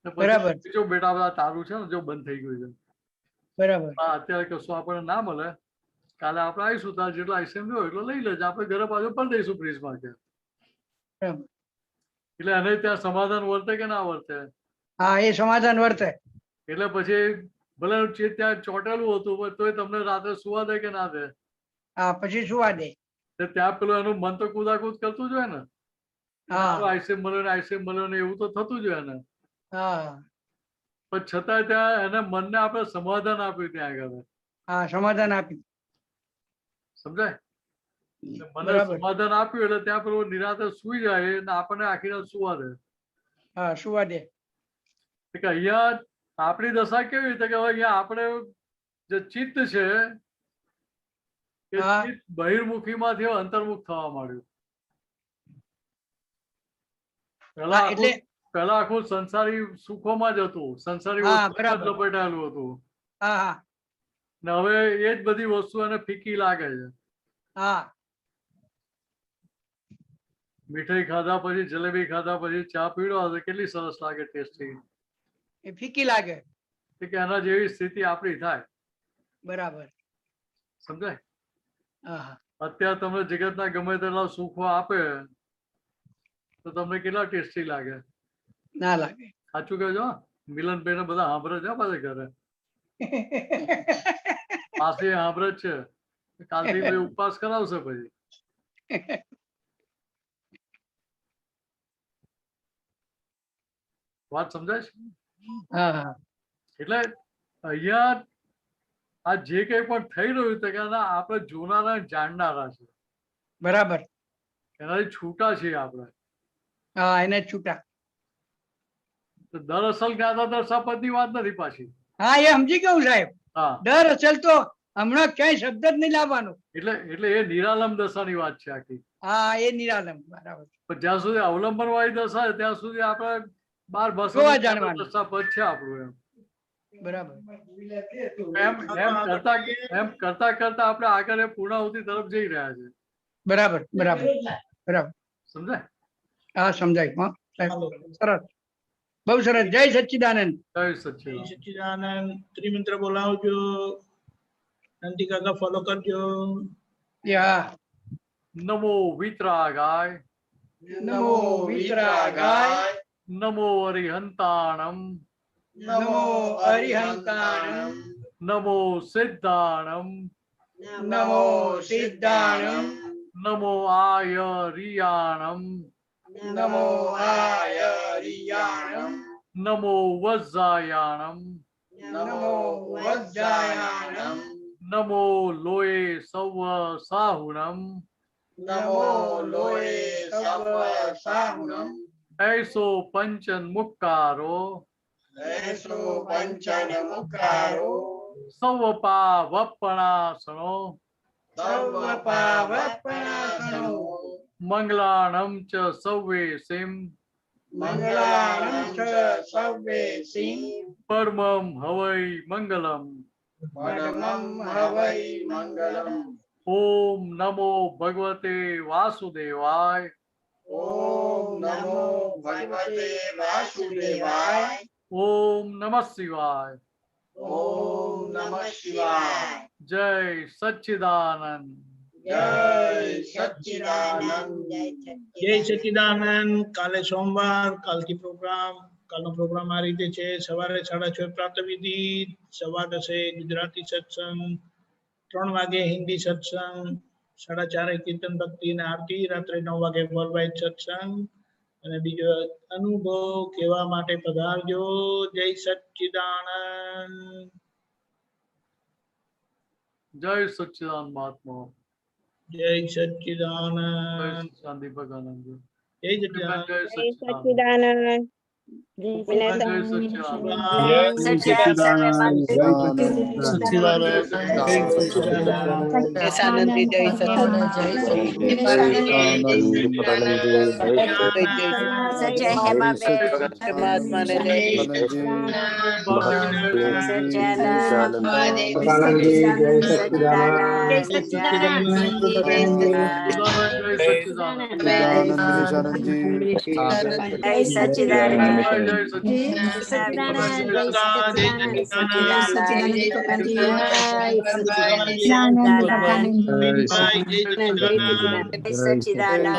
બરાબર. જો બેટા બધા તારું છે ને, જો બંધ થઈ ગયું છે. બરાબર. અત્યારે કશું આપણને ના મળે, કાલે આપણે આવીશું ત્યાં જેટલા આઈસ્ક્રીમ હોય એટલો લઈ લેજે, આપણે ઘરે પાછું પણ દઈશું ફ્રીજમાં કે. એટલે એને ત્યાં સમાધાન વર્તે કે ના વર્તે? હા, એ સમાધાન વર્તે. એટલે પછી ભલે ત્યાં ચોટેલું હતું તોય તમને રાત્રે સુવા દે કે ના દે? હા, પછી સુવા દે. ત્યાં પેલું એનું મન તો કુદાકુદ કરતું જ હોય ને, આઈસ્ક્રીમ મળ્યો ને આઈસ્ક્રીમ મળ્યો ને, એવું તો થતું જ હોય ને. પણ છતાંય ત્યાં એને મનને આપણે સમાધાન આપ્યું ત્યાં આગળ. હા, સમાધાન આપ્યું. સમજાય? મને સમાધાન આપ્યું એટલે ત્યાં પેલું નિરાંતે સુઈ જાય ને આપણને આખી રાત સુવા દે. હા, સુવા દે. અહીંયા આપણી દશા કેવી રીતે કે હવે અહીંયા આપણે જે ચિત્ત છે એ ચિત્ત બહિર્મુખી માંથી અંતર્મુખ થવા માંડ્યું. પેલા આખું સંસારી સુખોમાં જ હતું, સંસારી લપેટાયેલું હતું. ને હવે એ જ બધી વસ્તુ એને ફીકી લાગે છે. મીઠાઈ ખાધા પછી, જલેબી ખાધા પછી ચા પીડો કેટલી સરસ લાગે, ટેસ્ટી. એ ફીકી લાગે કે એના જેવી સ્થિતિ આપણી થાય. બરાબર. સમજાય? અત્યારે તમને જગતના ગમે તેટલા સુખો આપે તો તમને કેટલા ટેસ્ટી લાગે? ના લાગે. સાચું કહેજો. મિલનભાઈ ને બધા સાંભળે છે પાછા ઘરે, પાસે સાંભળે જ છે. કાલથી ભાઈ ઉપવાસ કરાવશે પછી. વાત સમજાય છે? એટલે અહીંયા આ જે કઈ પણ થઈ રહ્યું છે કે આપણે જોનારા જાણનારા છે. બરાબર. એનાથી છૂટા છીએ આપણે. હા, એને છૂટા. દરઅસલ જ્ઞાતા દર્શાપદ ની વાત નથી પાછી. હા, એ સમજી ગયું સાહેબ. દરઅસલ તો હમણાં ક્યાંય શબ્દ જ નહીં લાવવાનો. એટલે એ નિરાલંબ દશાની વાત છે આખી. હા, એ નિરાલંબ. બરાબર. પણ જ્યાં સુધી અવલંબન વાળી દશા છે ત્યાં સુધી આપણે 12 ભાષા દશાપદ છે આપણું એમ. બરાબર. એમ કરતા કરતા આપણે આગળ પૂર્ણાહુતિ તરફ જઈ રહ્યા છે. બરાબર. બરાબર. બરાબર. સમજાય? હા, સમજાય. હા, સરસ. બહુ સરસ. જય સચ્ચિદાનંદ. જય સચ્ચિદાનંદ. સચ્ચિદાનંદ. ત્રિમંત્ર બોલાવજો. શાંતિ કાકા ફોલો કરજો. નમો વિતરાગાય. નમો વિતરાગાય. નમો અરિહંતાણમ. નમો અરિહંતાણમ. નમો સિદ્ધાણમ. નમો સિદ્ધાણમ. નમો આયરિયાણમ. નમો આયરિયાણમ. નમો વજ્જાયાણમ. નમો વજ્જાયાણમ. નમો લોય સવ સાહુણમ. નમો લોય સવ સાહુણમ. ऐसो पंचन मुक्कारो. ऐसो पंचन मुक्कारो. सवपावपणासनो. सवपावपणासनो. मंगलाणं च सव्वेसिं. मंगलाणं च सव्वेसिं. परमं हवै मंगलम्. परमं हवै मंगलम्. ओम नमो भगवते वासुदेवाय. ओम नमो भगवते वासुदेवाय. ओम नमः शिवाय. ओम नमः शिवाय. जय सच्चिदानंद. जय सच्चिदानंद. જય સચ્ચિદાનંદ. કાલે સોમવાર, કાલથી પ્રોગ્રામ. કાલનો પ્રોગ્રામ આ રીતે છે: સવારે 6:30 પ્રાતઃવિધિ, 10:15 ગુજરાતી સત્સંગ, 3 વાગે હિન્દી સત્સંગ, 4:30 કીર્તન ભક્તિ અને આરતી, રાત્રે 9 વાગે વર્લ્ડ સત્સંગ. અને બીજો અનુભવ કહેવા માટે પધારજો. જય સચ્ચિદાનંદ. જય સચ્ચિદાનંદ મહાત્મા. જય સચ્ચિદાનંદ. શાંતિ ભગવાનંદ. જય સચ્ચિદાનંદ. જય સચ્ચિદાનંદ. સચ્ચિદાનંદ